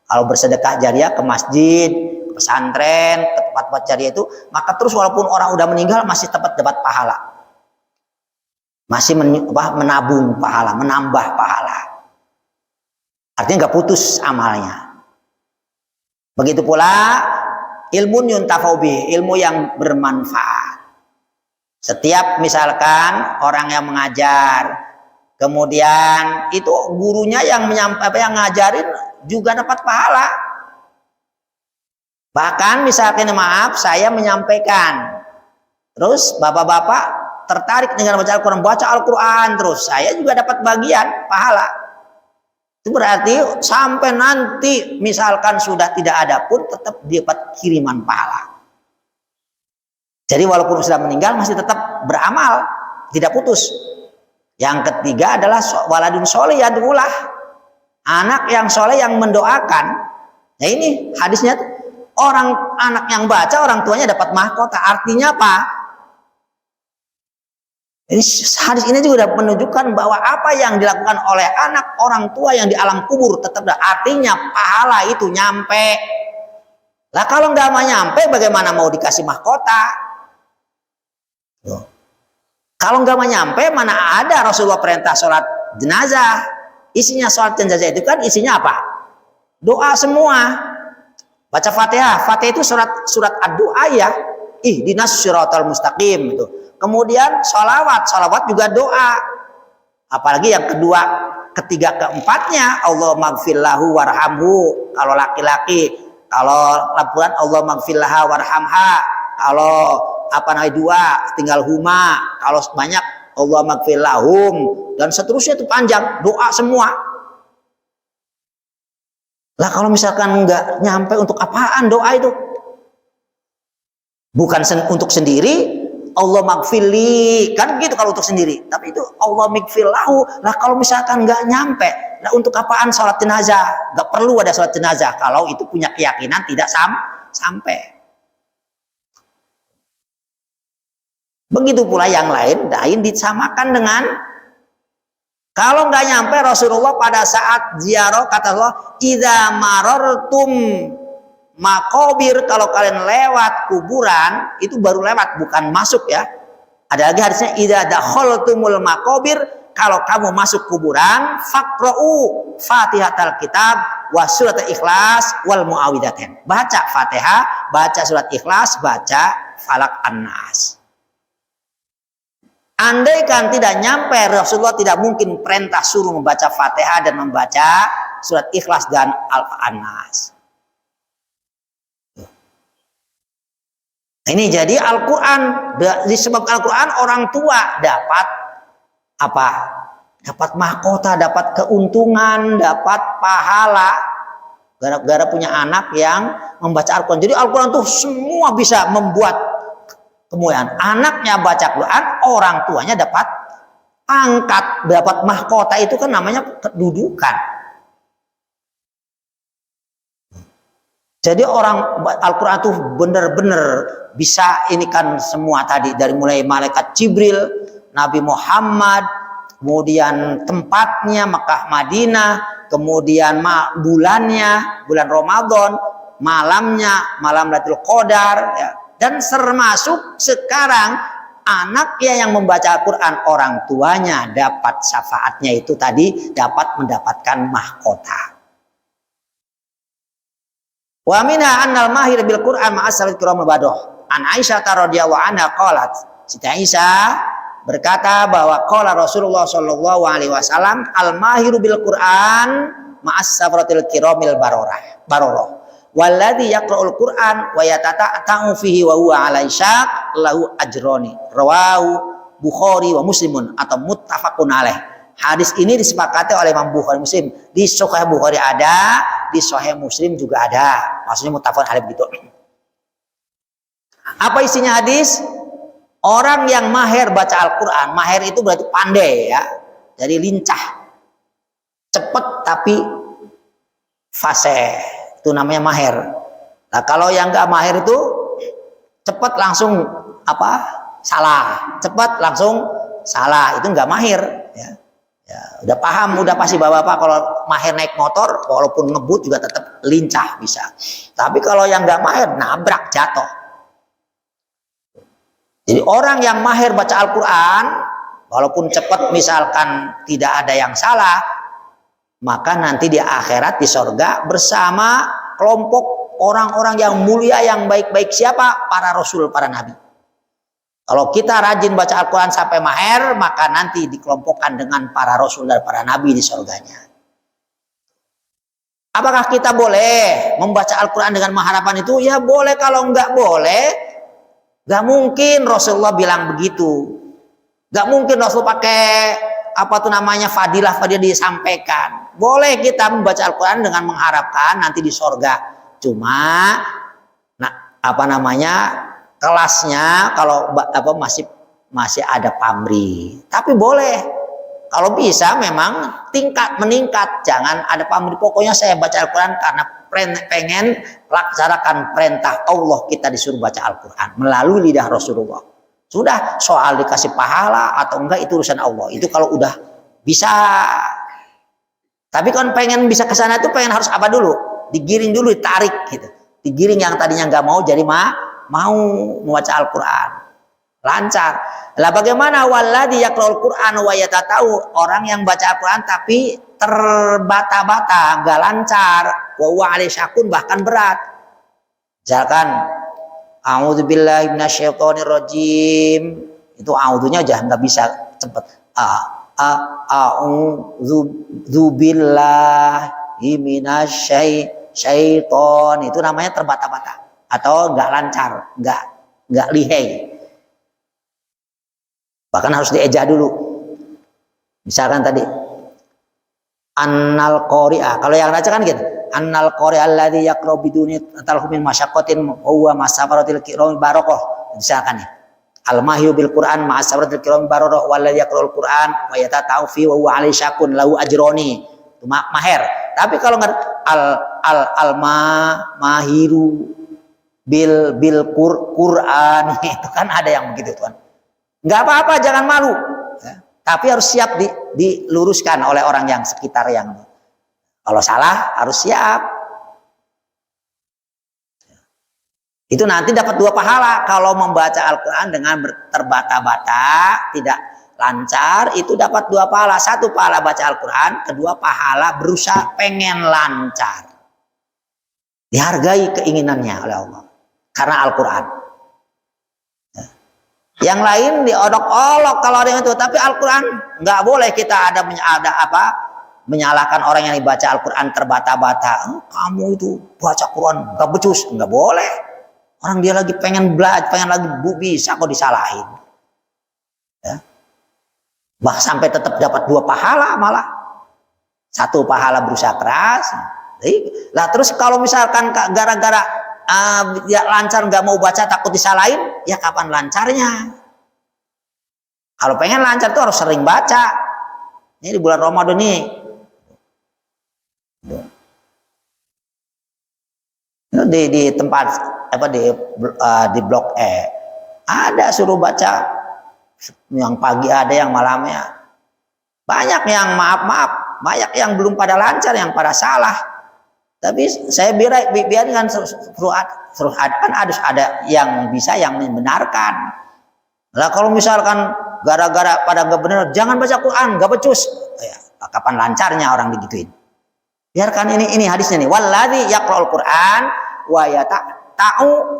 S2: Kalau bersedekah jariyah ke masjid, ke pesantren, ke tempat-tempat jariyah itu, maka terus walaupun orang udah meninggal masih tetap dapat pahala. Masih menabung pahala, menambah pahala. Artinya nggak putus amalnya. Begitu pula ilmu yuntafau bih, ilmu yang bermanfaat. Setiap misalkan orang yang mengajar, kemudian itu gurunya yang ngajarin juga dapat pahala. Bahkan misalkan maaf saya menyampaikan, terus bapak-bapak tertarik dengan baca Al-Quran terus, saya juga dapat bagian pahala. Itu berarti sampai nanti misalkan sudah tidak ada pun tetap dapat kiriman pahala. Jadi walaupun sudah meninggal masih tetap beramal, tidak putus. Yang ketiga adalah waladun soleh yad'ulah, anak yang soleh yang mendoakan. Nah ini hadisnya, anak yang baca orang tuanya dapat mahkota. Artinya apa? Ini hadis ini juga menunjukkan bahwa apa yang dilakukan oleh anak orang tua yang di alam kubur tetap ada. Artinya pahala itu nyampe. Lah kalau nggak mau nyampe, bagaimana mau dikasih mahkota? Kalau nggak mau nyampe, mana ada Rasulullah perintah sholat jenazah. Isinya sholat jenazah itu kan isinya apa? Doa semua. Baca Fatihah. Fatihah itu surat ad-doa ya. Ihdinas siratal mustaqim itu. Kemudian sholawat juga doa. Apalagi yang kedua, ketiga, keempatnya Allah maghfirlahu warhamhu. Kalau laki-laki, kalau perempuan Allah maghfirlaha warhamha. Kalau dua tinggal huma, kalau banyak Allah maghfirlahum, dan seterusnya itu panjang doa semua. Lah kalau misalkan nggak nyampe, untuk apaan doa itu? Bukan untuk sendiri, Allah maghfirli kan gitu kalau untuk sendiri, tapi itu Allah maghfirlahu. Lah kalau misalkan nggak nyampe, lah untuk apaan sholat jenazah? Nggak perlu ada sholat jenazah kalau itu punya keyakinan tidak sampai. Begitu pula yang lain disamakan dengan, kalau nggak nyampe Rasulullah pada saat ziarah kata Allah, idza marartum maqabir, kalau kalian lewat kuburan, itu baru lewat bukan masuk ya. Ada lagi hadisnya, idza dakhaltumul maqabir, kalau kamu masuk kuburan, faqra'u Fatihatal kitab wa surat Ikhlas wal muawwidzatain. Baca Fatihah, baca surat Ikhlas, baca Falaq An-Nas. Andaikan tidak nyampe, Rasulullah tidak mungkin perintah suruh membaca Fatihah dan membaca surat Ikhlas dan Al-Nas. Ini jadi Al-Quran, disebabkan Al-Quran orang tua dapat apa? Dapat mahkota, dapat keuntungan, dapat pahala. Gara-gara punya anak yang membaca Al-Quran. Jadi Al-Quran itu semua bisa membuat kemuliaan. Anaknya baca Quran, orang tuanya dapat angkat, dapat mahkota, itu kan namanya kedudukan. Jadi orang Al-Quran itu benar-benar bisa ini kan semua tadi, dari mulai malaikat Jibril, Nabi Muhammad, kemudian tempatnya Mekah Madinah, kemudian bulannya, bulan Ramadan, malamnya, malam Lailatul Qadar ya. Dan termasuk sekarang anaknya yang membaca Al-Quran, orang tuanya dapat syafaatnya, itu tadi dapat mendapatkan mahkota. Wa minha annal mahir bil Quran ma'asal kiramul badoh. An Aisyah radhiyallahu anha qalat. Siti Aisyah berkata bahwa qala Rasulullah sallallahu alaihi wasallam, al mahiru bil Quran ma'as-safratil kiramil bararah. Walladzi yaqra'ul Qur'an wa yatata'u fihi wa huwa 'ala syaq lahu ajroni. Rawahu Bukhari wa Muslimun atau muttafaqun alaih. Hadis ini disepakati oleh Imam Bukhari Muslim. Di Sahih Bukhari ada, di Sahih Muslim juga ada. Maksudnya muttafaqun alaih begitu. Apa isinya hadis? Orang yang mahir baca Al-Qur'an, mahir itu berarti pandai ya. Jadi lincah. Cepat tapi fasih. Itu namanya mahir. Nah kalau yang nggak mahir itu cepat langsung salah, cepat langsung salah, itu nggak mahir ya. Ya udah paham, udah pasti bapak-bapak kalau mahir naik motor walaupun ngebut juga tetap lincah bisa. Tapi kalau yang nggak mahir nabrak jatuh. Jadi orang yang mahir baca Al-Quran walaupun cepat misalkan tidak ada yang salah, maka nanti di akhirat di sorga bersama kelompok orang-orang yang mulia yang baik-baik. Siapa? Para rasul, para nabi. Kalau kita rajin baca Al-Quran sampai mahir, maka nanti dikelompokkan dengan para rasul dan para nabi di sorganya. Apakah kita boleh membaca Al-Quran dengan mengharapan itu? Ya boleh. Kalau nggak boleh, nggak mungkin Rasulullah bilang begitu. Nggak mungkin Rasul pakai apa tuh namanya fadilah disampaikan. Boleh kita membaca Al-Quran dengan mengharapkan nanti di sorga. Cuma, nah apa namanya kelasnya kalau apa masih ada pamrih. Tapi boleh. Kalau bisa memang tingkat meningkat, jangan ada pamrih. Pokoknya saya baca Al-Quran karena pengen laksanakan perintah Allah, kita disuruh baca Al-Quran melalui lidah Rasulullah. Sudah, soal dikasih pahala atau enggak itu urusan Allah. Itu kalau udah bisa. Tapi kan pengen bisa ke sana itu pengen harus apa dulu? Digiring dulu, ditarik gitu. Digiring yang tadinya nggak mau jadi mau membaca Al-Quran. Lancar. Lah bagaimana walladzi yaqra'ul Qur'an wa yatata'u, orang yang baca Al-Quran tapi terbata-bata, enggak lancar, wa huwa alisyakun bahkan berat. Misalkan a'udzubillahi minasyaitonirrajim, itu a'udzunya aja enggak bisa cepet. A'udzubillahi minasyaiton, itu namanya terbata-bata atau enggak lancar, enggak lihai. Bahkan harus dieja dulu. Misalkan tadi annal qari'ah, kalau yang baca kan gitu, annal qari'ah alladzi yaqra'u biduni talhu min masyaqqatin huwa masabaratil kiram barokoh. Misalkan ya, al mahyu bil Qur'an masabaratil kiram barokoh walladzi yaqra'ul Qur'an wa yatata'u fi wa huwa alisyakun lahu ajroni. Itu maher. Tapi kalau nggak al mahiru bil Qur'an itu kan ada yang begitu tuan. Nggak apa-apa, jangan malu. Ya. Tapi harus siap diluruskan oleh orang yang sekitar yang. Kalau salah harus siap. Itu nanti dapat 2 pahala. Kalau membaca Al-Quran dengan terbata-bata, tidak lancar, itu dapat 2 pahala. 1 pahala baca Al-Quran, 2 pahala berusaha pengen lancar. Dihargai keinginannya oleh Allah. Karena Al-Quran. Yang lain diodok-olok kalau ada yang itu, tapi Al-Quran nggak boleh kita ada menyalahkan orang yang dibaca Al-Quran terbata-bata. Kamu itu baca Quran nggak becus, nggak boleh. Orang dia lagi pengen belajar, pengen lagi bisa kok disalahin. Ya. Bah sampai tetap dapat 2 pahala malah. 1 pahala berusaha keras. Lah terus kalau misalkan gara-gara ya lancar nggak mau baca takut disalahin, ya kapan lancarnya? Kalau pengen lancar tuh harus sering baca. Ini di bulan Ramadan nih. Di tempat apa di blok E ada suruh baca yang pagi, ada yang malamnya. Banyak yang maaf, banyak yang belum pada lancar, yang pada salah. Tapi saya biarkan suruh kan harus ada yang bisa yang membenarkan. Lah kalau misalkan gara-gara pada nggak benar, jangan baca Quran, nggak becus. Ya, kapan lancarnya orang digituin? Biarkan ini hadisnya nih. Walladzi yaqra'ul Quran wa yatata'u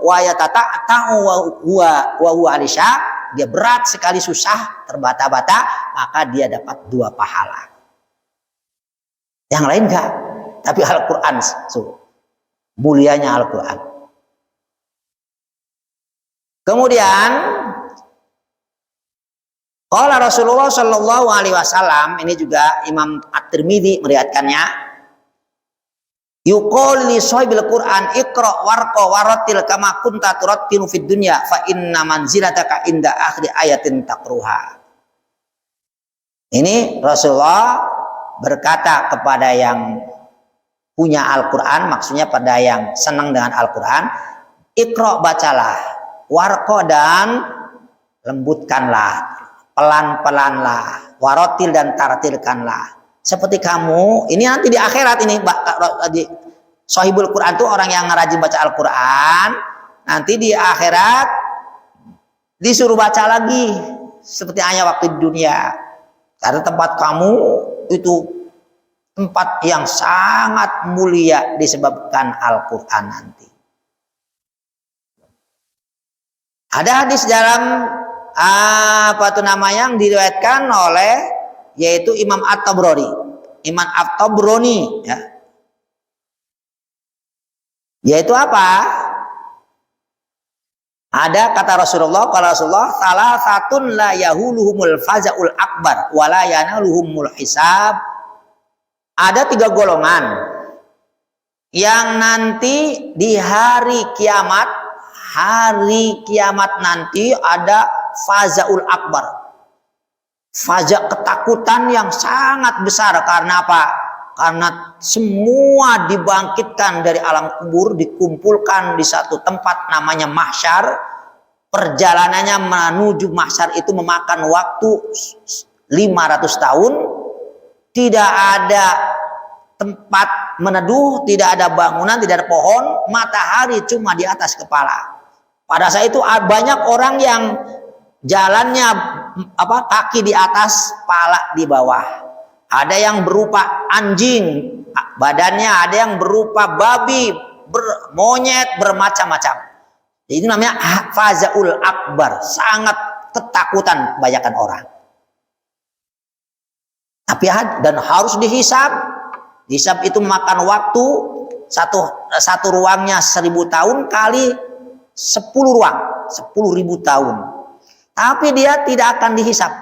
S2: wa huwa alisya. Dia berat sekali, susah, terbata-bata, maka dia dapat 2 pahala. Yang lain enggak. Tapi Al-Quran, mulianya Al-Quran. Kemudian, qala Rasulullah Shallallahu Alaihi Wasallam, ini juga Imam At-Tirmidzi meriwayatkannya. Yuqal li sahibil Quran iqra warqa waratil kama kunta turattilu fid dunya fa inna manzilataka inda akhir ayatin taqruha. Ini Rasulullah berkata kepada yang punya Al-Quran, maksudnya pada yang senang dengan Al-Quran, iqra bacalah, warqa dan lembutkanlah, pelan-pelanlah, warotil dan tartilkanlah. Seperti kamu, ini nanti di akhirat ini, di Sahibul Quran itu orang yang rajin baca Al-Quran, nanti di akhirat disuruh baca lagi, seperti hanya waktu di dunia. Karena tempat kamu itu tempat yang sangat mulia disebabkan Al-Quran nanti. Ada hadis dalam yang diriwayatkan oleh yaitu Imam At-Tabrani. Imam At-Tabrani ya. Yaitu apa? Ada kata Rasulullah, kalau Rasulullah salah satun la yahuluhumul fazaul akbar wala yanaluhumul hisab. Ada 3 golongan yang nanti di hari kiamat nanti ada fazaul akbar. Faza, ketakutan yang sangat besar. Karena apa? Karena semua dibangkitkan dari alam kubur, dikumpulkan di satu tempat namanya mahsyar. Perjalanannya menuju mahsyar itu memakan waktu 500 tahun. Tidak ada tempat meneduh, tidak ada bangunan, tidak ada pohon, matahari cuma di atas kepala. Pada saat itu banyak orang yang jalannya kaki di atas, pala di bawah. Ada yang berupa anjing badannya, ada yang berupa babi, monyet, bermacam-macam. Itu namanya fazaul akbar, sangat ketakutan kebanyakan orang. Tapi dan harus dihisab. Hisab itu memakan waktu satu ruangnya 1000 tahun kali 10 ruang, 10.000 tahun. Tapi dia tidak akan dihisab.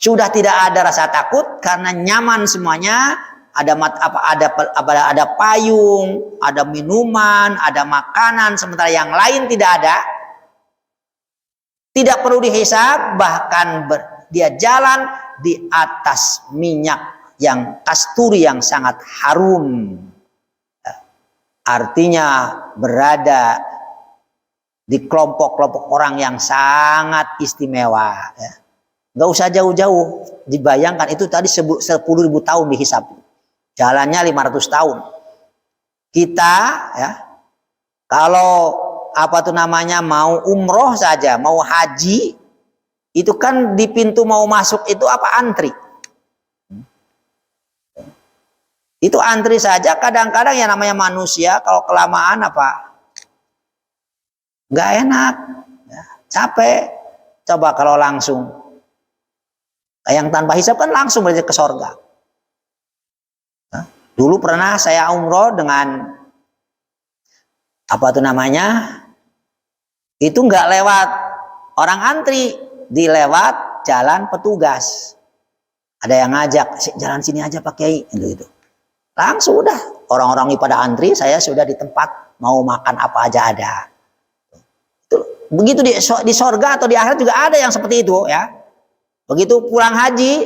S2: Sudah tidak ada rasa takut karena nyaman semuanya. Ada payung, ada minuman, ada makanan, sementara yang lain tidak ada. Tidak perlu dihisab, bahkan dia jalan di atas minyak yang kasturi yang sangat harum. Artinya berada di kelompok-kelompok orang yang sangat istimewa. Nggak usah jauh-jauh, dibayangkan itu tadi 10.000 tahun dihisab. Jalannya 500 tahun. Kita kalau mau umroh saja, mau haji, itu kan di pintu mau masuk itu antri. Itu antri saja, kadang-kadang yang namanya manusia kalau kelamaan nggak enak, capek. Coba kalau langsung, yang tanpa hisab kan langsung berarti ke sorga. Dulu pernah saya umroh dengan itu nggak lewat orang antri, dilewat jalan petugas. Ada yang ngajak, jalan sini aja Pak Kiai, gitu. Langsung udah orang-orang pada antri, saya sudah di tempat mau makan apa aja ada. Begitu di sorga atau di akhirat juga ada yang seperti itu ya. Begitu pulang haji,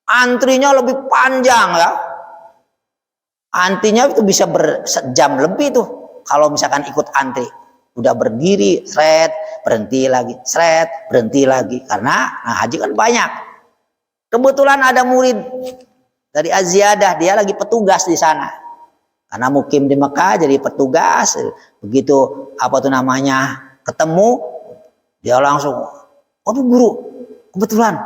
S2: antrinya lebih panjang ya. Antrinya itu bisa sejam lebih tuh kalau misalkan ikut antri. Udah berdiri, seret, berhenti lagi, seret, berhenti lagi. Karena haji kan banyak. Kebetulan ada murid dari Az-Ziyadah, dia lagi petugas di sana. Karena mukim di Mekah jadi petugas. Begitu ketemu, dia langsung, "Aduh guru, kebetulan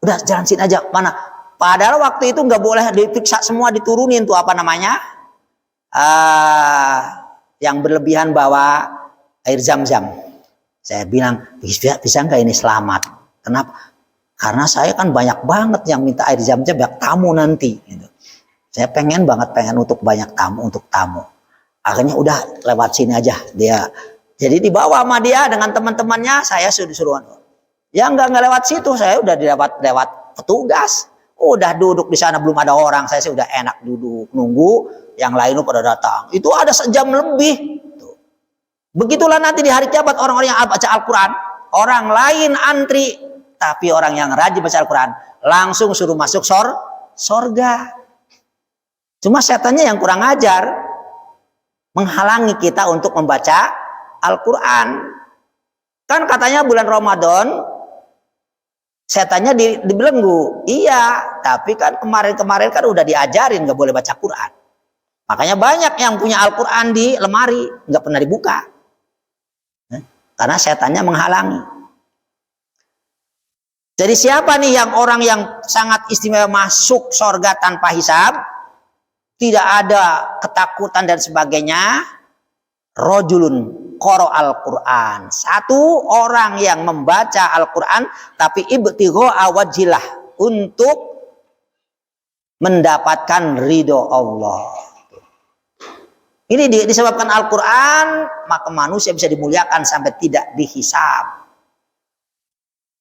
S2: udah jalan sini aja." Mana? Padahal waktu itu nggak boleh diperiksa semua, diturunin tuh yang berlebihan bawa air zam-zam. Saya bilang, bisa nggak ini selamat? Kenapa? Karena saya kan banyak banget yang minta air zam-zam, banyak tamu nanti. Gitu. Saya pengen untuk banyak tamu, untuk tamu. Akhirnya udah lewat sini aja dia. Jadi dibawa sama dia dengan teman-temannya, saya suruh. Ya nggak lewat situ, saya udah lewat petugas. Udah duduk di sana belum ada orang, saya sih udah enak duduk nunggu, yang lain pada datang. Itu ada sejam lebih. Begitulah nanti di hari kiamat orang-orang yang baca Al-Quran, orang lain antri, tapi orang yang rajin baca Al-Quran langsung suruh masuk sorga. Cuma setannya yang kurang ajar, menghalangi kita untuk membaca Al-Quran. Kan katanya bulan Ramadan setannya dibelenggu. Iya, tapi kan kemarin kan udah diajarin nggak boleh baca Quran. Makanya banyak yang punya Al-Quran di lemari nggak pernah dibuka, karena setannya menghalangi. Jadi siapa nih orang yang sangat istimewa masuk surga tanpa hisab, tidak ada ketakutan dan sebagainya? Rajulun qara al-Quran, satu orang yang membaca Al-Quran tapi ibtigha wajhilah, untuk mendapatkan ridho Allah. Ini disebabkan Al-Quran, maka manusia bisa dimuliakan sampai tidak dihisab.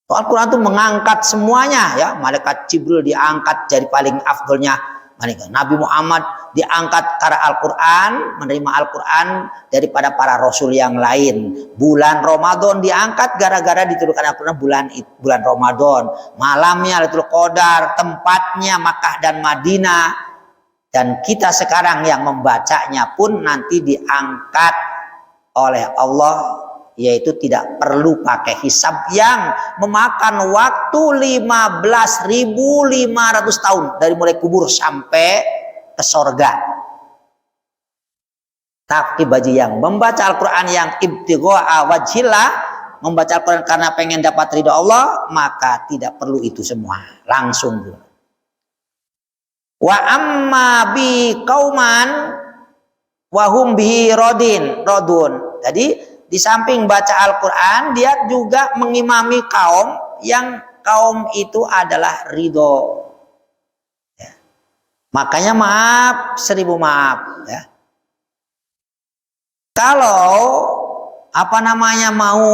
S2: Al-Quran itu mengangkat semuanya, ya. Malaikat Jibril diangkat jadi paling afdolnya. Nabi Muhammad diangkat karena Al-Quran, menerima Al-Quran daripada para rasul yang lain. Bulan Ramadan diangkat gara-gara diturunkan Al-Quran bulan Ramadan. Malamnya Lailatul Qadar, tempatnya Makkah dan Madinah. Dan kita sekarang yang membacanya pun nanti diangkat oleh Allah, yaitu tidak perlu pakai hisab yang memakan waktu 15.500 tahun dari mulai kubur sampai ke sorga. Tapi bagi yang membaca Al-Quran yang ibtigha'a wajhillah, membaca Al-Quran karena pengen dapat ridha Allah, maka tidak perlu itu semua, langsung. Wa amma bi qauman wa hum bihi radun. Jadi di samping baca Al-Quran, dia juga mengimami kaum yang kaum itu adalah ridho. Ya. Makanya maaf, 1000 maaf. Ya. Kalau mau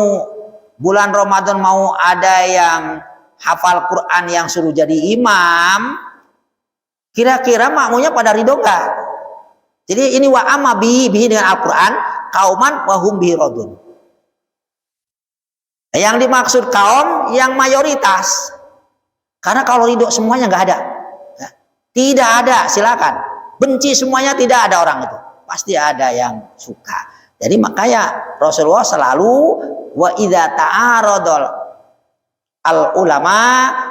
S2: bulan Ramadan mau ada yang hafal Quran yang suruh jadi imam, kira-kira makmunya pada ridho enggak? Jadi ini wa amma bihi dengan Al-Quran, kauman wahum bihi radun. Yang dimaksud kaum yang mayoritas. Karena kalau ridho semuanya nggak ada. Ya. Tidak ada, silakan. Benci semuanya tidak ada orang itu. Pasti ada yang suka. Jadi makanya Rasulullah selalu wa idza ta'aradul al ulama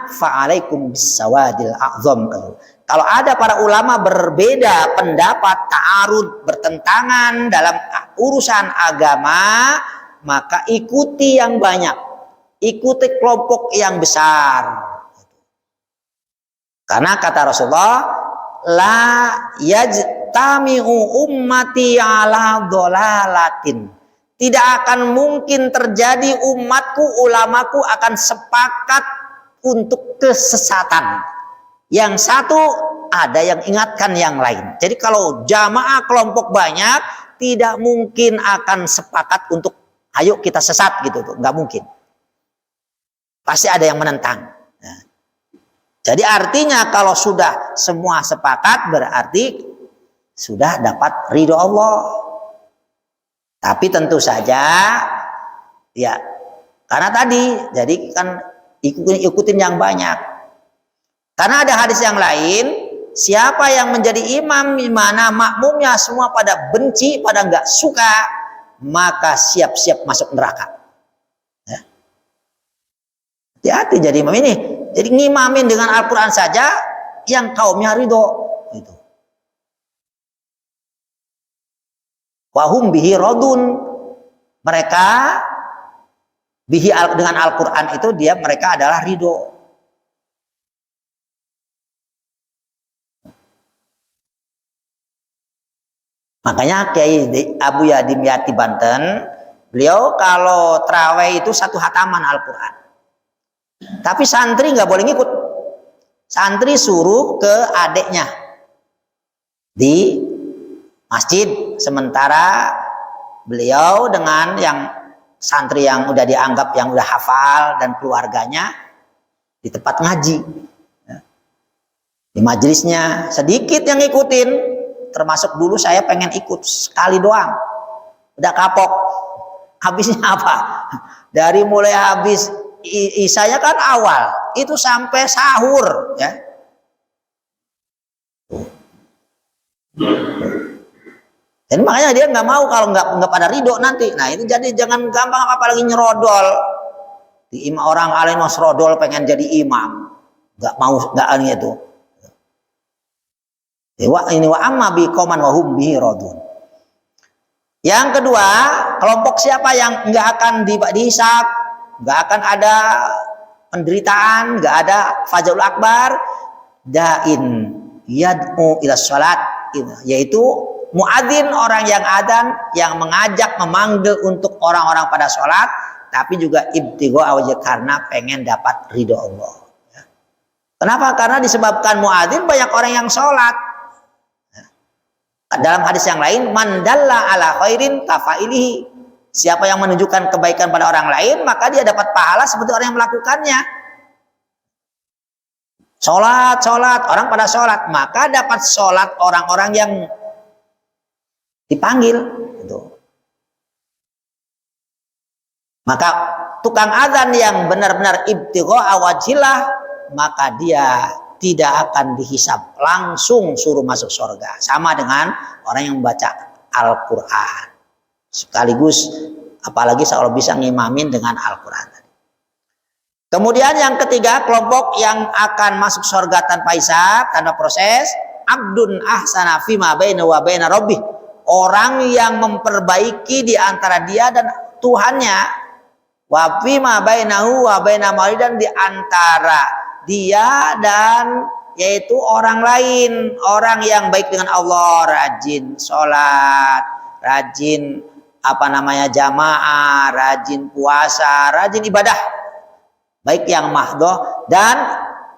S2: fa'alaikum bisawadil a'zam. Kalau ada para ulama berbeda pendapat, ta'arud, bertentangan dalam urusan agama, maka ikuti yang banyak, ikuti kelompok yang besar. Karena kata Rasulullah, la yajtami'u ummati ala dhalalatin. Tidak akan mungkin terjadi umatku, ulamaku akan sepakat untuk kesesatan. Yang satu ada yang ingatkan yang lain. Jadi kalau jamaah kelompok banyak, tidak mungkin akan sepakat untuk ayo kita sesat gitu tuh, nggak mungkin. Pasti ada yang menentang. Nah, jadi artinya kalau sudah semua sepakat berarti sudah dapat ridho Allah. Tapi tentu saja ya karena tadi jadi kan ikutin yang banyak. Karena ada hadis yang lain, siapa yang menjadi imam di mana makmumnya semua pada benci, pada nggak suka, maka siap-siap masuk neraka. Ya. Hati-hati jadi imam ini. Jadi ngimamin dengan Al-Quran saja yang kaumnya ridho. Gitu. Wahum bihi radun. Mereka bihi dengan Al-Quran itu mereka adalah ridho. Makanya Kiai Abu Yadim Yati Banten, beliau kalau terawih itu 1 hataman Al-Quran. Tapi santri nggak boleh ngikut. Santri suruh ke adiknya di masjid. Sementara beliau dengan yang santri yang udah dianggap yang udah hafal dan keluarganya di tempat ngaji. Di majelisnya sedikit yang ngikutin. Termasuk dulu saya pengen ikut sekali doang, udah kapok. Habisnya apa? Dari mulai habis isanya kan awal itu sampai sahur, ya. Jadi makanya dia nggak mau kalau nggak pada ridho nanti. Nah itu jadi jangan gampang apalagi nyerodol. Di imam orang alim nyrodol pengen jadi imam, nggak mau nggak ini itu. Ini wa amma bi qauman wa hum bihi radun. Yang kedua, kelompok siapa yang nggak akan dihisab, nggak akan ada penderitaan, nggak ada fajrul akbar, dain yad'u ila salat, yaitu muadzin, orang yang adzan yang mengajak memanggil untuk orang-orang pada sholat, tapi juga ibtigha wajh karena pengen dapat ridho Allah. Kenapa? Karena disebabkan muadzin banyak orang yang sholat. Dalam hadis yang lain, mandalla ala khairin kafailihi. Siapa yang menunjukkan kebaikan pada orang lain, maka dia dapat pahala seperti orang yang melakukannya. Sholat, orang pada sholat, maka dapat sholat orang-orang yang dipanggil. Gitu. Maka tukang azan yang benar-benar ibtigha wajhillah, maka dia tidak akan dihisab, langsung suruh masuk surga. Sama dengan orang yang membaca Al-Quran. Sekaligus, apalagi kalau bisa ngimamin dengan Al-Quran. Kemudian yang ketiga, kelompok yang akan masuk surga tanpa hisab, tanpa proses, abdun ahsana fima baina wa baina rabbih. Orang yang memperbaiki di antara dia dan Tuhannya. Wa fima bainahu wa baina mawali, dan di antara dia dan yaitu orang lain, orang yang baik dengan Allah, rajin sholat, rajin jamaah, rajin puasa, rajin ibadah, baik yang mahdoh, dan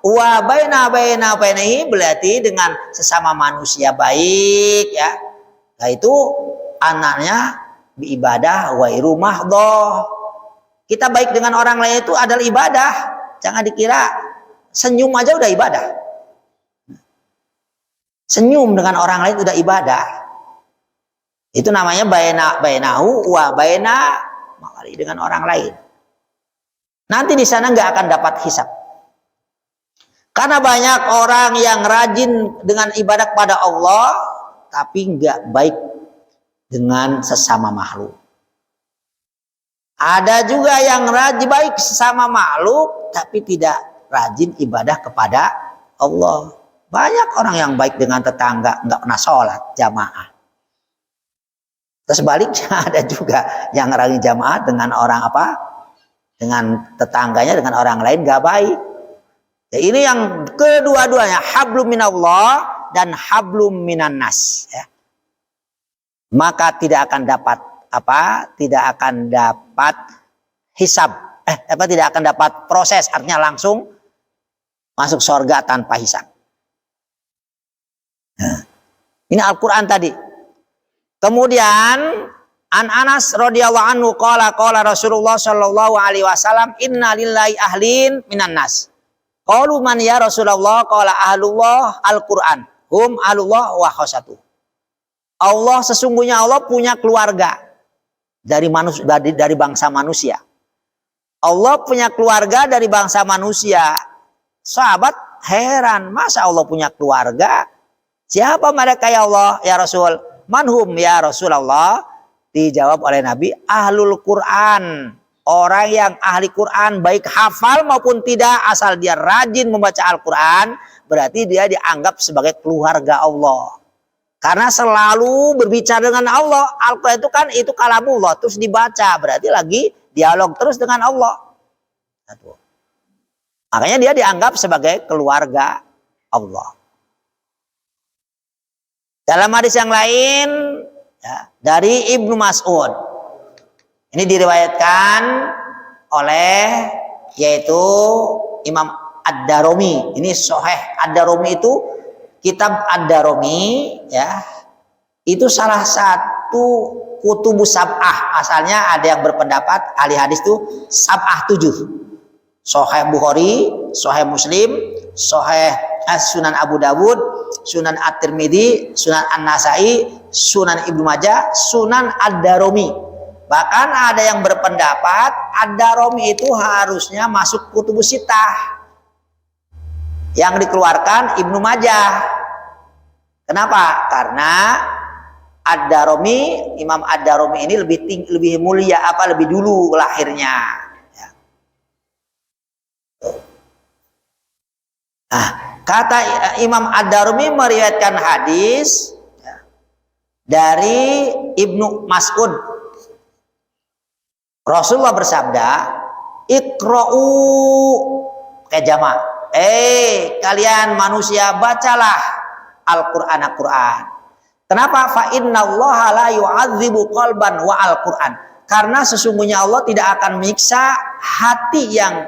S2: wa bainahi berarti dengan sesama manusia baik, ya, yaitu anaknya beribadah wairu mahdoh. Kita baik dengan orang lain itu adalah ibadah. Jangan dikira senyum aja udah ibadah. Senyum dengan orang lain udah ibadah. Itu namanya bainahu wa baina mawali, dengan orang lain. Nanti di sana nggak akan dapat hisab. Karena banyak orang yang rajin dengan ibadah pada Allah, tapi nggak baik dengan sesama makhluk. Ada juga yang rajin baik sesama makhluk, tapi tidak rajin ibadah kepada Allah. Banyak orang yang baik dengan tetangga, nggak pernah sholat jamaah. Terus sebaliknya ada juga yang rajin jamaah dengan orang dengan tetangganya, dengan orang lain nggak baik. Ya, ini yang kedua-duanya, hablum minallah dan hablum minan nas. Ya. Maka tidak akan dapat tidak akan dapat hisab, tidak akan dapat proses, artinya langsung masuk surga tanpa hisab. Nah, ini Al-Quran tadi. Kemudian an Anas radhiyallahu anhu qala Rasulullah sallallahu alaihi wasallam, inna lillahi ahlin minan nas. Qalu man ya Rasulullah? Qala ahlullah al-Quran, hum ahlullah wa khosatu. Allah, sesungguhnya Allah punya keluarga dari bangsa manusia. Allah punya keluarga dari bangsa manusia. Sahabat heran, masa Allah punya keluarga? Siapa mereka ya Allah, ya Rasul? Manhum ya Rasulullah? Dijawab oleh Nabi, ahlul Quran. Orang yang ahli Quran, baik hafal maupun tidak, asal dia rajin membaca Al-Quran, berarti dia dianggap sebagai keluarga Allah. Karena selalu berbicara dengan Allah. Al-Quran itu kan itu kalamullah, terus dibaca, berarti lagi dialog terus dengan Allah. Makanya dia dianggap sebagai keluarga Allah. Dalam hadis yang lain, ya, dari Ibnu Mas'ud, ini diriwayatkan oleh yaitu Imam Ad-Darimi. Ini Sahih Ad-Darimi, itu kitab Ad-Darimi, ya, itu salah satu kutubus sab'ah. Asalnya ada yang berpendapat ahli hadis itu sab'ah 7. Sahih Bukhari, Sahih Muslim, Sahih Sunan Abu Dawud, Sunan At-Tirmidzi, Sunan An-Nasai, Sunan Ibnu Majah, Sunan Ad-Darimi. Bahkan ada yang berpendapat Ad-Darimi itu harusnya masuk kutubus sittah yang dikeluarkan Ibnu Majah. Kenapa? Karena Ad-Darimi, Imam Ad-Darimi ini lebih mulia, lebih dulu lahirnya. Ya. Nah, kata Imam Ad-Darimi meriwayatkan hadis, ya, dari Ibnu Mas'ud. Rasulullah bersabda, iqra'u, kayak jamak. Kalian manusia, bacalah Al-Quran. Kenapa? Fa innallaha la yu'adzibu qalban wa al-Quran. Karena sesungguhnya Allah tidak akan menyiksa hati yang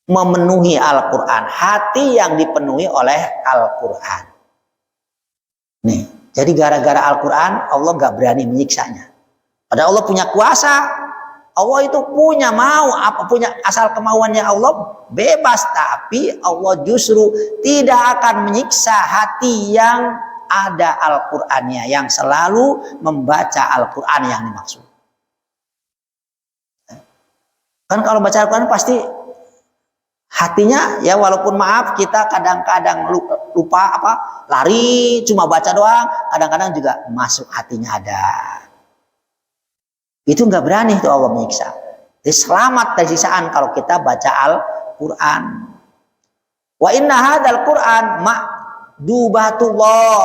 S2: memenuhi Al-Quran, hati yang dipenuhi oleh Al-Quran. Nih, jadi gara-gara Al-Quran Allah nggak berani menyiksanya. Padahal Allah punya kuasa. Allah itu punya punya asal kemauannya Allah bebas, tapi Allah justru tidak akan menyiksa hati yang ada Al-Qur'annya, yang selalu membaca Al-Qur'an yang dimaksud. Kan kalau baca Al-Qur'an pasti hatinya ya, walaupun maaf kita kadang-kadang lupa lari cuma baca doang, kadang-kadang juga masuk hatinya ada. Itu nggak berani tuh Allah menyiksa. Jadi selamat dari siksaan kalau kita baca Al-Quran. Wa inna hadzal Quran ma'dubatullah.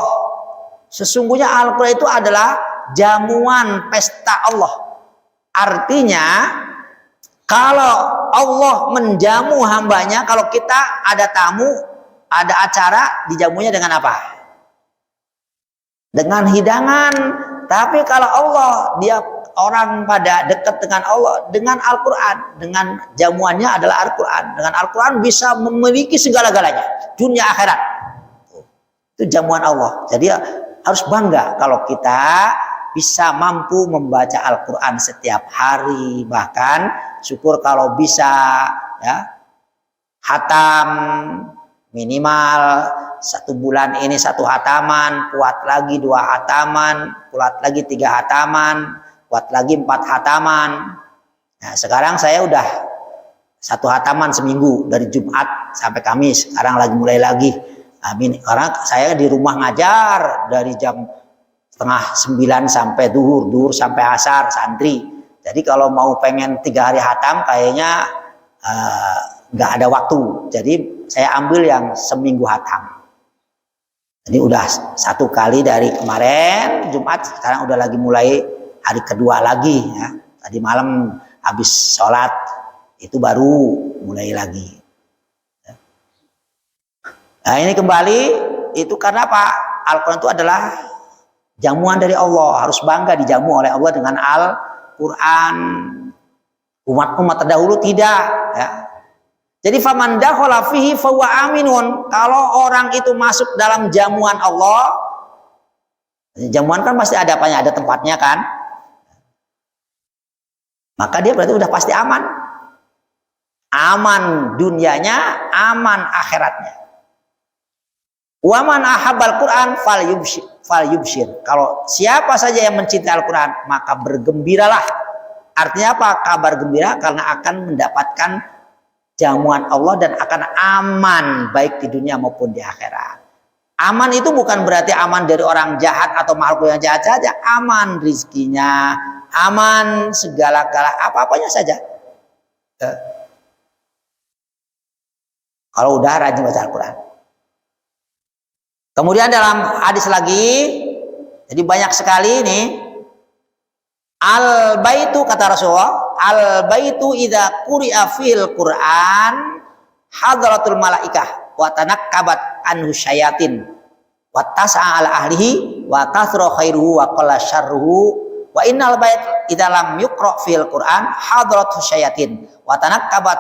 S2: Sesungguhnya Al-Quran itu adalah jamuan pesta Allah. Artinya kalau Allah menjamu hambanya, kalau kita ada tamu, ada acara, dijamunya dengan apa? Dengan hidangan. Tapi kalau Allah, dia orang pada dekat dengan Allah dengan Al-Quran, dengan jamuannya adalah Al-Quran. Dengan Al-Quran bisa memiliki segala-galanya, dunia akhirat. Itu jamuan Allah. Jadi harus bangga kalau kita bisa mampu membaca Al-Quran setiap hari. Bahkan syukur kalau bisa ya hatam minimal 1 bulan ini 1 hataman, kuat lagi 2 hataman, kuat lagi 3 hataman, kuat lagi 4 hataman. Nah, sekarang saya udah 1 hataman seminggu dari Jumat sampai Kamis. Sekarang lagi mulai lagi. Amin. Karena saya di rumah ngajar dari jam 8:30 sampai duhur sampai asar santri. Jadi kalau mau pengen 3 hari hatam kayaknya nggak ada waktu. Jadi saya ambil yang seminggu hatam. Jadi udah 1 kali dari kemarin Jumat, sekarang udah lagi mulai hari kedua lagi ya. Tadi malam habis sholat itu baru mulai lagi. Nah ini kembali itu karena apa? Al-Quran itu adalah jamuan dari Allah. Harus bangga dijamu oleh Allah dengan Al-Quran. Umat-umat terdahulu tidak ya. Jadi faman dakhala fihi fahuwa aminun. Kalau orang itu masuk dalam jamuan Allah, jamuan kan pasti ada apanya, ada tempatnya kan? Maka dia berarti udah pasti aman. Aman dunianya, aman akhiratnya. Wa man ahabbal Qur'an falyubshir. Kalau siapa saja yang mencintai Al-Qur'an, maka bergembiralah. Artinya apa? Kabar gembira karena akan mendapatkan jamuan Allah dan akan aman baik di dunia maupun di akhirat. Aman itu bukan berarti aman dari orang jahat atau makhluk yang jahat saja. Aman rizkinya, aman segala-gala apa-apanya saja. Kalau udah rajin baca Al-Quran. Kemudian dalam hadis lagi, jadi banyak sekali ini. Al-baitu kata Rasulullah, al-baitu idza quri'a fil Qur'an hadratul malaikah wa tanakkabat anhu syayatin wa tas'a ala ahlihi wa kathra khairuhu wa qalla syarruhu wa innal bait idza lam yuqra fil Qur'an hadratu syayatin wa tanakkabat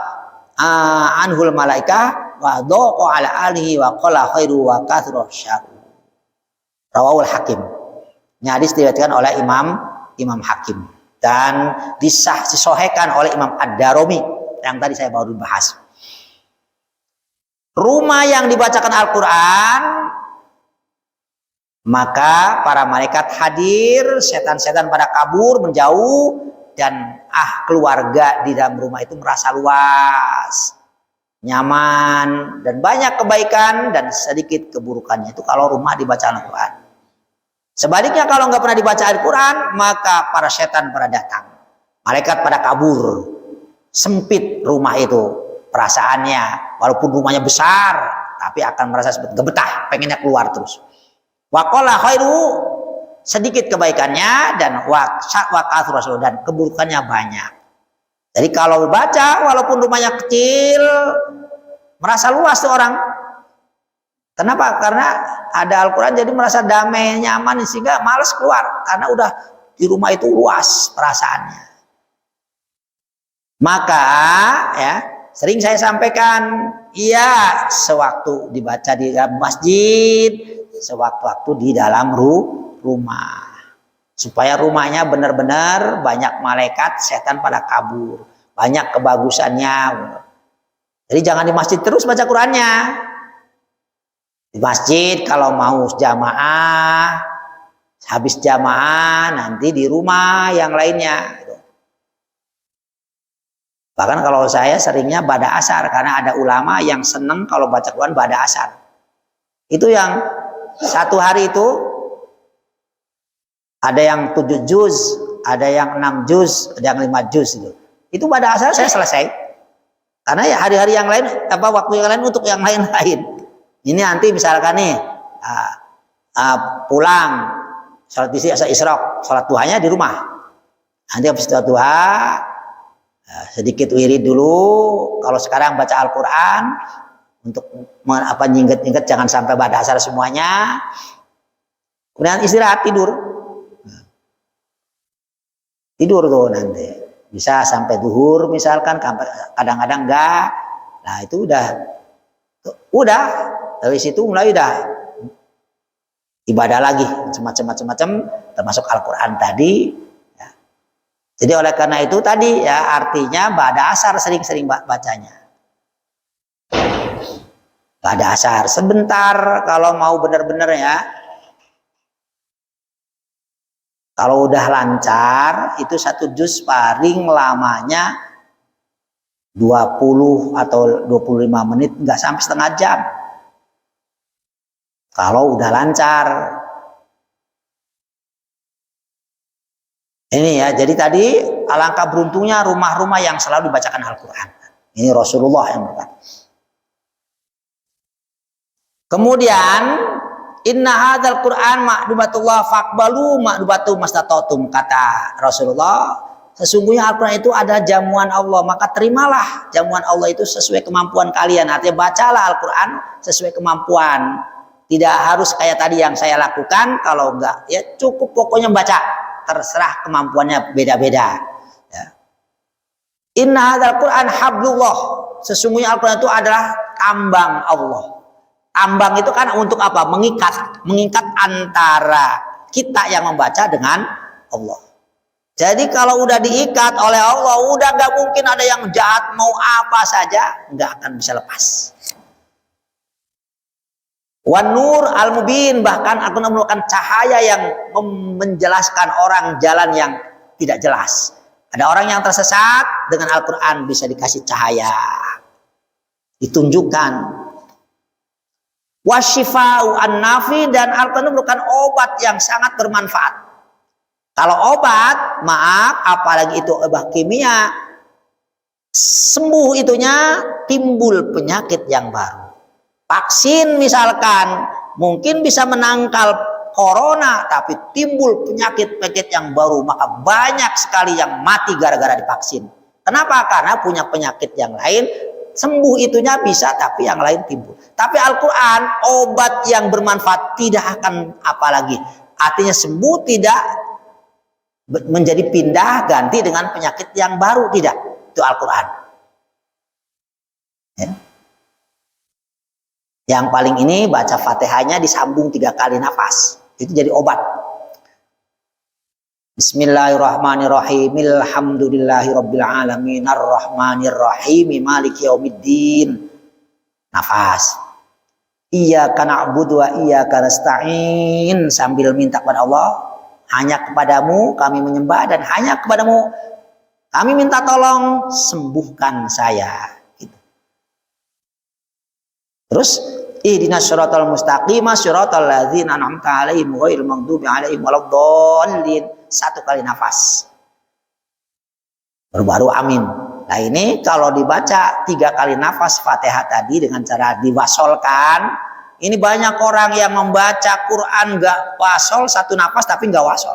S2: anhul malaikah wa daqa ala ahlihi wa qalla khairuhu wa kathra syarruhu. Rawahul Hakim. Ini hadis diriwayatkan oleh Imam Hakim dan disohhikan oleh Imam Ad-Darimi yang tadi saya baru bahas. Rumah yang dibacakan Al-Quran, maka para malaikat hadir, setan-setan pada kabur menjauh, dan keluarga di dalam rumah itu merasa luas, nyaman, dan banyak kebaikan dan sedikit keburukannya. Itu kalau rumah dibaca Al-Quran. Sebaliknya kalau nggak pernah dibaca Al-Quran, maka para setan pada datang, malaikat pada kabur, sempit rumah itu perasaannya, walaupun rumahnya besar, tapi akan merasa gak betah, pengennya keluar terus. Wa qalla khairu, sedikit kebaikannya, dan wa kathru dan keburukannya banyak. Jadi kalau baca, walaupun rumahnya kecil, merasa luas tuh orang. Kenapa? Karena ada Al-Quran jadi merasa damai, nyaman, sehingga malas keluar. Karena udah di rumah itu luas perasaannya. Maka ya sering saya sampaikan, iya sewaktu dibaca di masjid, sewaktu-waktu di dalam rumah. Supaya rumahnya benar-benar banyak malaikat, setan pada kabur. Banyak kebagusannya. Jadi jangan di masjid terus baca Qur'annya. Di masjid kalau mau jamaah, habis jamaah nanti di rumah yang lainnya. Bahkan kalau saya seringnya bada asar, karena ada ulama yang seneng kalau baca Quran bada asar. Itu yang satu hari itu ada yang 7 juz, ada yang 6 juz, ada yang 5 juz itu. Itu pada asal saya selesai. Karena ya hari-hari yang lain, waktu yang lain untuk yang lain-lain. Ini nanti misalkan nih pulang sholat isyraq, sholat duhanya di rumah. Nanti habis sholat duha sedikit wirid dulu. Kalau sekarang baca Al-Quran untuk nyingget-nyingget jangan sampai pada asar semuanya. Kemudian istirahat tidur tuh nanti bisa sampai duhur misalkan, kadang-kadang enggak. Nah itu udah dari situ mulai ibadah lagi macam-macam termasuk Al-Quran tadi ya. Jadi oleh karena itu tadi ya artinya ba'da asar sering-sering bacanya. Ba'da asar sebentar kalau mau benar-benar ya. Kalau udah lancar, itu 1 juz paling lamanya 20 atau 25 menit, nggak sampai setengah jam. Kalau udah lancar. Ini ya, jadi tadi alangkah beruntungnya rumah-rumah yang selalu dibacakan Al-Quran. Ini Rasulullah yang berkata. Kemudian inna hadzal Qur'an ma'dubatullah faqbalu ma'dubatu mastatatum, kata Rasulullah, sesungguhnya Al-Qur'an itu ada jamuan Allah, maka terimalah jamuan Allah itu sesuai kemampuan kalian. Artinya bacalah Al-Qur'an sesuai kemampuan. Tidak harus kayak tadi yang saya lakukan, kalau enggak ya cukup pokoknya baca, terserah kemampuannya beda-beda ya. Inna hadzal Qur'an hablullah, sesungguhnya Al-Qur'an itu adalah tambang Allah. Tambang itu kan untuk apa? Mengikat antara kita yang membaca dengan Allah. Jadi kalau udah diikat oleh Allah, udah gak mungkin ada yang jahat mau apa saja, nggak akan bisa lepas. Wan nur al mubin, bahkan akan memerlukan cahaya yang menjelaskan orang jalan yang tidak jelas. Ada orang yang tersesat, dengan Al-Quran bisa dikasih cahaya, ditunjukkan. Wasyifa'u an-nafi, dan Al-Quran merupakan obat yang sangat bermanfaat. Kalau obat, maaf, apalagi itu obat kimia, sembuh itunya timbul penyakit yang baru. Vaksin misalkan mungkin bisa menangkal corona, tapi timbul penyakit-penyakit yang baru, maka banyak sekali yang mati gara-gara divaksin. Kenapa? Karena punya penyakit yang lain. Sembuh itunya bisa, tapi yang lain timbul. Tapi Al-Quran obat yang bermanfaat, tidak akan apalagi. Artinya sembuh tidak menjadi pindah ganti dengan penyakit yang baru, tidak. Itu Al-Quran ya. Yang paling ini baca Fatihahnya disambung 3 kali nafas, itu jadi obat. Bismillahirrahmanirrahim. Alhamdulillahirabbil alamin arrahmanirrahim maliki yaumiddin. Nafas. Iyyaka na'budu wa iyyaka nasta'in, sambil minta kepada Allah, hanya kepadamu kami menyembah dan hanya kepadamu kami minta tolong, sembuhkan saya. Gitu. Terus ihdinas siratal mustaqim siratal ladzina an'amta 'alaihim ghairil maghdubi 'alaihim waladdallin. 1 kali nafas. Baru amin. Nah ini kalau dibaca 3 kali nafas Fatihah tadi dengan cara diwasolkan. Ini banyak orang yang membaca Quran gak wasol, 1 nafas tapi gak wasol.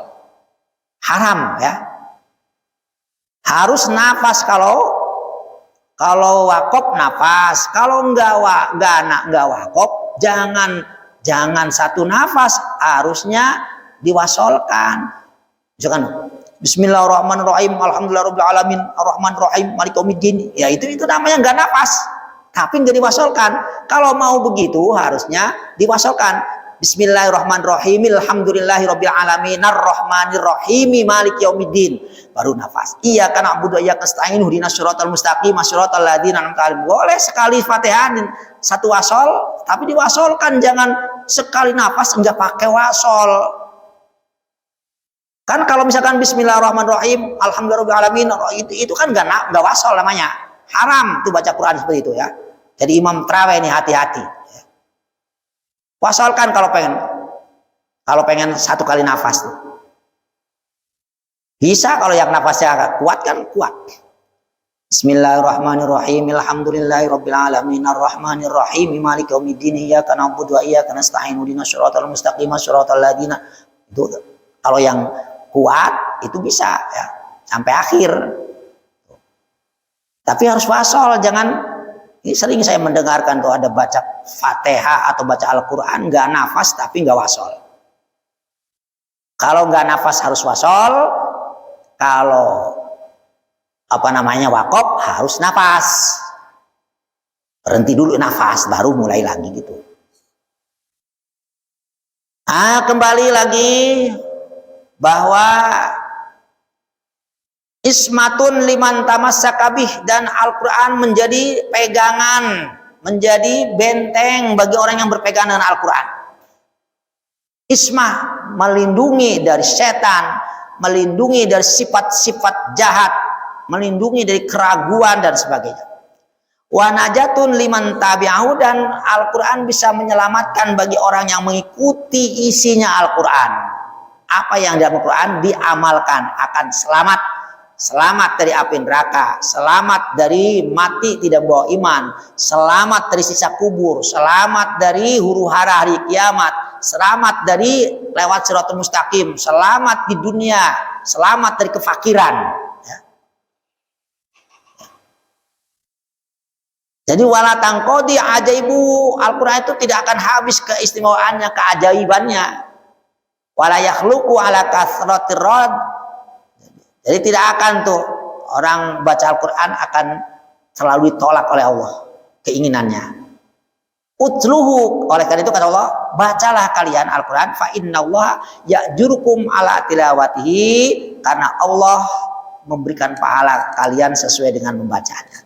S2: Haram ya. Harus nafas, kalau wakop nafas, kalau enggak wakop jangan 1 nafas, harusnya diwasolkan. Misalkan Bismillahirrahmanirrahim alhamdulillahirabbil alamin arrahmanirrahim maliki yaumiddin, ya itu namanya enggak nafas, tapi enggak diwasolkan. Kalau mau begitu harusnya diwasolkan. Bismillahirrahmanirrahim. Alhamdulillahirabbil alamin arrahmanir rahim maliki yaumiddin. Baru nafas. Iyyaka na'budu wa iyyaka nasta'in ihdinas siratal mustaqim siratal ladzina an'amta 'alaihim. Boleh sekali Fatihah satu wasol, tapi diwasolkan, jangan sekali nafas enggak pakai wasol. Kan kalau misalkan Bismillahirrahmanirrahim, Alhamdulillahirabbil alamin, itu kan enggak wasol namanya. Haram tuh baca Quran seperti itu ya. Jadi imam tarawih ini hati-hati. Wasolkan kalau pengen satu kali nafas tuh. Bisa kalau yang nafasnya agak kuat kan kuat. Bismillahirrahmanirrahim. Alhamdulillahirabbil alamin arrahmanir rahim maliki yaumiddin iyyaka na'budu wa iyyaka nasta'in ihdinas siratal mustaqim siratal ladzina. Itu kalau yang kuat itu bisa ya sampai akhir. Tapi harus wasol, jangan. Ini sering saya mendengarkan tuh ada baca Fatihah atau baca Al-Quran nggak nafas tapi nggak wasol. Kalau nggak nafas harus wasol, kalau wakaf harus nafas. Berhenti dulu nafas baru mulai lagi gitu. Kembali lagi bahwa ismatun liman tamassakabih, dan Al-Quran menjadi pegangan, menjadi benteng bagi orang yang berpegang dengan Al-Quran. Ismah melindungi dari setan, melindungi dari sifat-sifat jahat, melindungi dari keraguan dan sebagainya. Wa najatun liman tabi'ahu, dan Al-Quran bisa menyelamatkan bagi orang yang mengikuti isinya Al-Quran. Apa yang di Al-Quran diamalkan akan selamat. Selamat dari api neraka, selamat dari mati tidak bawa iman, selamat dari siksa kubur, selamat dari huru hara hari kiamat, selamat dari lewat siratal mustaqim, selamat di dunia, selamat dari kefakiran. Ya. Jadi wala tangkodi ajaibu, Al-Quran itu tidak akan habis keistimewaannya, keajaibannya. Wala yakhluqu ala kathratir rad. Jadi tidak akan tuh orang baca Al-Quran akan selalu ditolak oleh Allah keinginannya. Utluhu, oleh karena itu kata Allah, bacalah kalian Al-Quran, fa innallaha ya'jurukum ala tilawatihi, karena Allah memberikan pahala kalian sesuai dengan membacanya.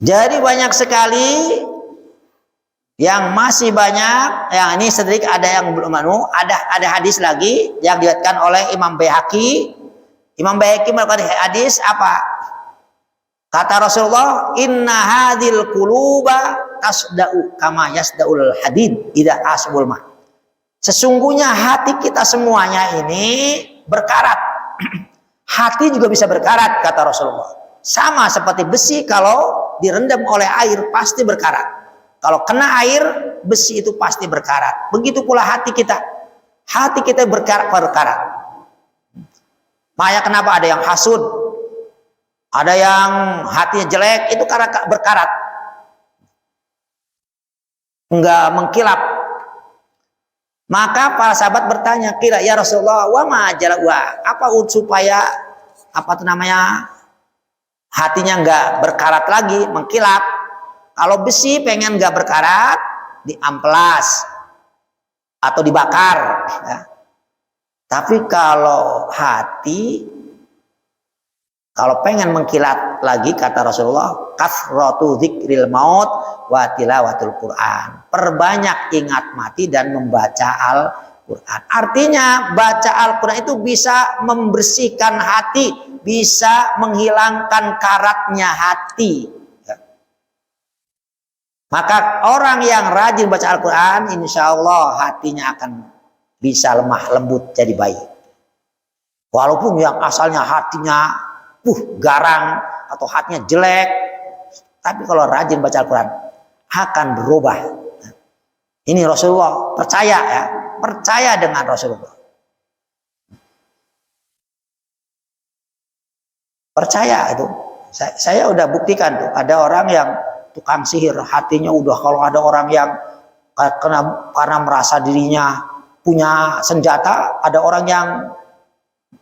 S2: Jadi banyak sekali yang masih banyak, yang ini sedikit ada yang belum ada hadis lagi yang diriwayatkan oleh Imam Baihaqi. Imam Baihaqi melakukan hadis apa? Kata Rasulullah, inna hadil quluba tasda'u kama yasda'ul hadid idza asbul ma. Sesungguhnya hati kita semuanya ini berkarat. Hati juga bisa berkarat, kata Rasulullah. Sama seperti besi kalau direndam oleh air pasti berkarat. Kalau kena air, besi itu pasti berkarat. Begitu pula hati kita. Hati kita berkarat. Makanya kenapa ada yang hasud, ada yang hatinya jelek, itu karena berkarat. Enggak mengkilap. Maka para sahabat bertanya, kira ya Rasulullah, wa ma jalwa, apa supaya hatinya enggak berkarat lagi, mengkilap. Kalau besi pengen nggak berkarat, diamplas atau dibakar. Ya. Tapi kalau hati, kalau pengen mengkilat lagi, kata Rasulullah, kasratu dzikril maut wa tilawatul Quran. Perbanyak ingat mati dan membaca Al-Quran. Artinya baca Al-Quran itu bisa membersihkan hati, bisa menghilangkan karatnya hati. Maka orang yang rajin baca Al-Quran, insya Allah hatinya akan bisa lemah lembut jadi baik. Walaupun yang asalnya hatinya garang atau hatinya jelek, tapi kalau rajin baca Al-Quran akan berubah. Ini Rasulullah, percaya ya, percaya dengan Rasulullah. Percaya itu. Saya udah buktikan tuh, ada orang yang tukang sihir, hatinya udah, kalau ada orang yang karena merasa dirinya punya senjata, ada orang yang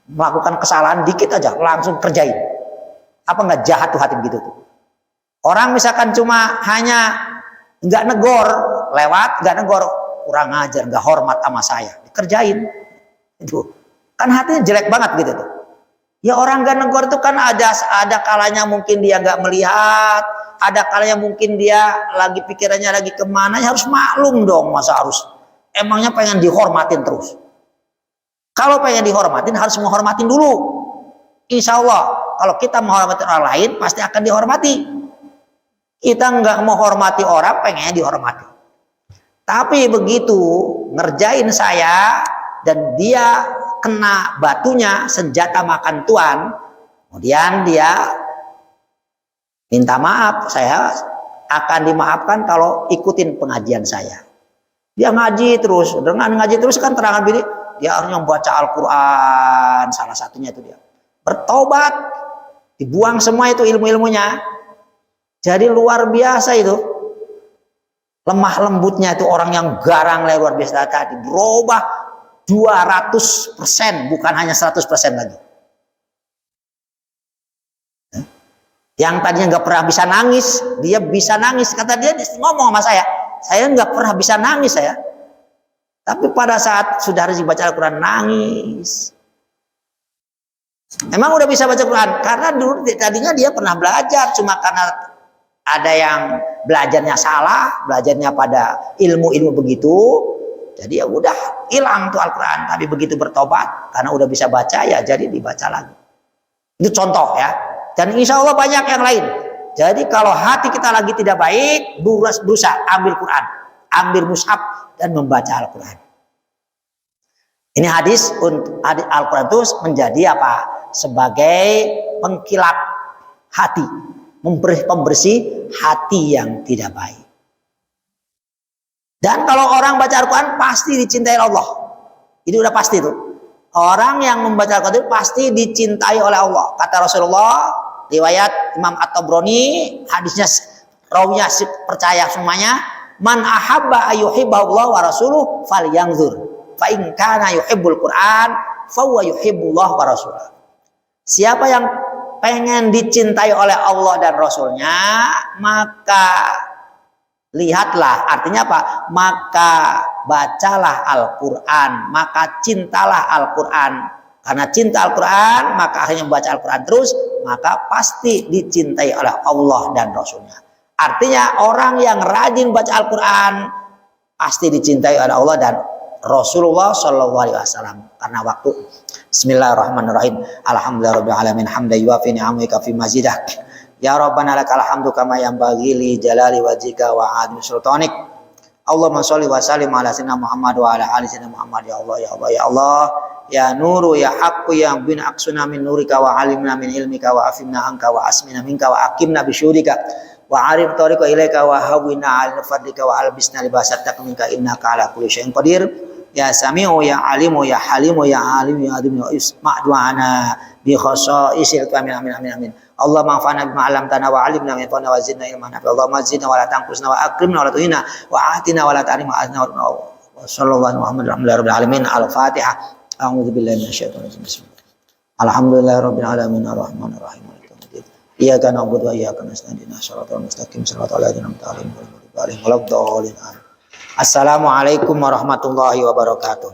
S2: melakukan kesalahan dikit aja langsung kerjain. Apa nggak jahat tuh hati begitu tuh? Orang misalkan cuma hanya nggak negor, lewat nggak negor, kurang ajar, nggak hormat sama saya, dikerjain. Itu kan hatinya jelek banget gitu tuh. Ya orang nggak negor itu kan ada kalanya mungkin dia nggak melihat, ada kalanya mungkin dia lagi pikirannya lagi kemana, ya harus maklum dong, masa harus emangnya pengen dihormatin terus. Kalau pengen dihormatin harus menghormatin dulu. Insya Allah kalau kita menghormati orang lain pasti akan dihormati. Kita nggak menghormati orang, pengennya dihormati. Tapi begitu ngerjain saya dan dia kena batunya, senjata makan tuan, kemudian dia minta maaf, saya akan dimaafkan kalau ikutin pengajian saya. Dia ngaji terus, dengan ngaji terus kan terangan bini, dia harusnya membaca Al-Quran, salah satunya itu dia. Bertobat, dibuang semua itu ilmu-ilmunya. Jadi luar biasa itu. Lemah lembutnya itu orang yang garang luar biasa tadi. Berubah 200%, bukan hanya 100% lagi. Yang tadinya nggak pernah bisa nangis, dia bisa nangis. Kata dia ngomong sama saya nggak pernah bisa nangis saya. Tapi pada saat sudah harus dibaca Al-Quran, nangis. Emang udah bisa baca Quran? Karena dulu tadinya dia pernah belajar, cuma karena ada yang belajarnya salah, belajarnya pada ilmu-ilmu begitu, jadi ya udah hilang tuh Al-Quran. Tapi begitu bertobat, karena udah bisa baca ya jadi dibaca lagi. Itu contoh ya. Dan insya Allah banyak yang lain. Jadi kalau hati kita lagi tidak baik, berusaha ambil Quran, ambil mushaf dan membaca Al-Quran. Ini hadis untuk Al-Quran itu menjadi apa? Sebagai pengkilap hati, pembersih hati yang tidak baik. Dan kalau orang baca Al-Quran pasti dicintai Allah. Ini udah pasti tuh. Orang yang membaca Al-Quran itu pasti dicintai oleh Allah. Kata Rasulullah, riwayat Imam At-Tabrani, hadisnya rawinya percaya semuanya, man ahabba ayyuhibballahu wa rasuluhu falyanzur fa in kana yuhibbul Qur'an fa huwa yuhibbullah wa rasuluhu. Siapa yang pengen dicintai oleh Allah dan Rasulnya, maka lihatlah, artinya apa? Maka bacalah Al-Quran, maka cintalah Al-Quran. Karena cinta Al-Quran, maka akhirnya membaca Al-Quran terus, maka pasti dicintai oleh Allah dan Rasulnya. Artinya orang yang rajin baca Al-Quran pasti dicintai oleh Allah dan Rasulullah Shallallahu Alaihi Wasallam. Karena waktu. Bismillahirrahmanirrahim. Alhamdulillahirabbil alamin. Hamdan yuwafi ni'amika fi mazidah. Ya Rabbana lakal hamdu kama yanbaghi li jalali wajhika wa 'azimi sultanik. Allahumma sholli wa sallim ala sayyidina Muhammad wa ala ali sayyidina Muhammad. Ya Allah, ya Allah, ya Allah. Ya nuru ya haqqu ya bin aqsuna min nurika wa alimna min ilmika wa afimna anka wa asmina minka wa aqimna bi syurika wa arif tariqa ilaika wa hawina al fadlika wa albisna libasatak minka innaka ala kulli syai'in qadir. Ya Sami'u ya Alimu ya Halimu ya Alim ya Adim ya Isma' du'ana bi khasaisil amin amin amin amin. Allah ma'fana bima 'allamtana wa 'allimna min fana wa zidna ilman. Allahumma zidna wa la tanqusna wa akrimna wa la tuhina wa atina wa la tahrimna wa azna wa sallallahu alaihi rabbil alamin. Al-Fatihah. A'udzu billahi minasyaitonir rajim. Bismillah. Alhamdulillahirabbil alamin arrahmanir rahim. Iyyaka na'budu wa iyyaka nasta'in. Shiratal mustaqim shiratal ladzina an'amta 'alaihim ghairil maghdubi 'alaihim waladdallin. Assalamualaikum warahmatullahi wabarakatuh.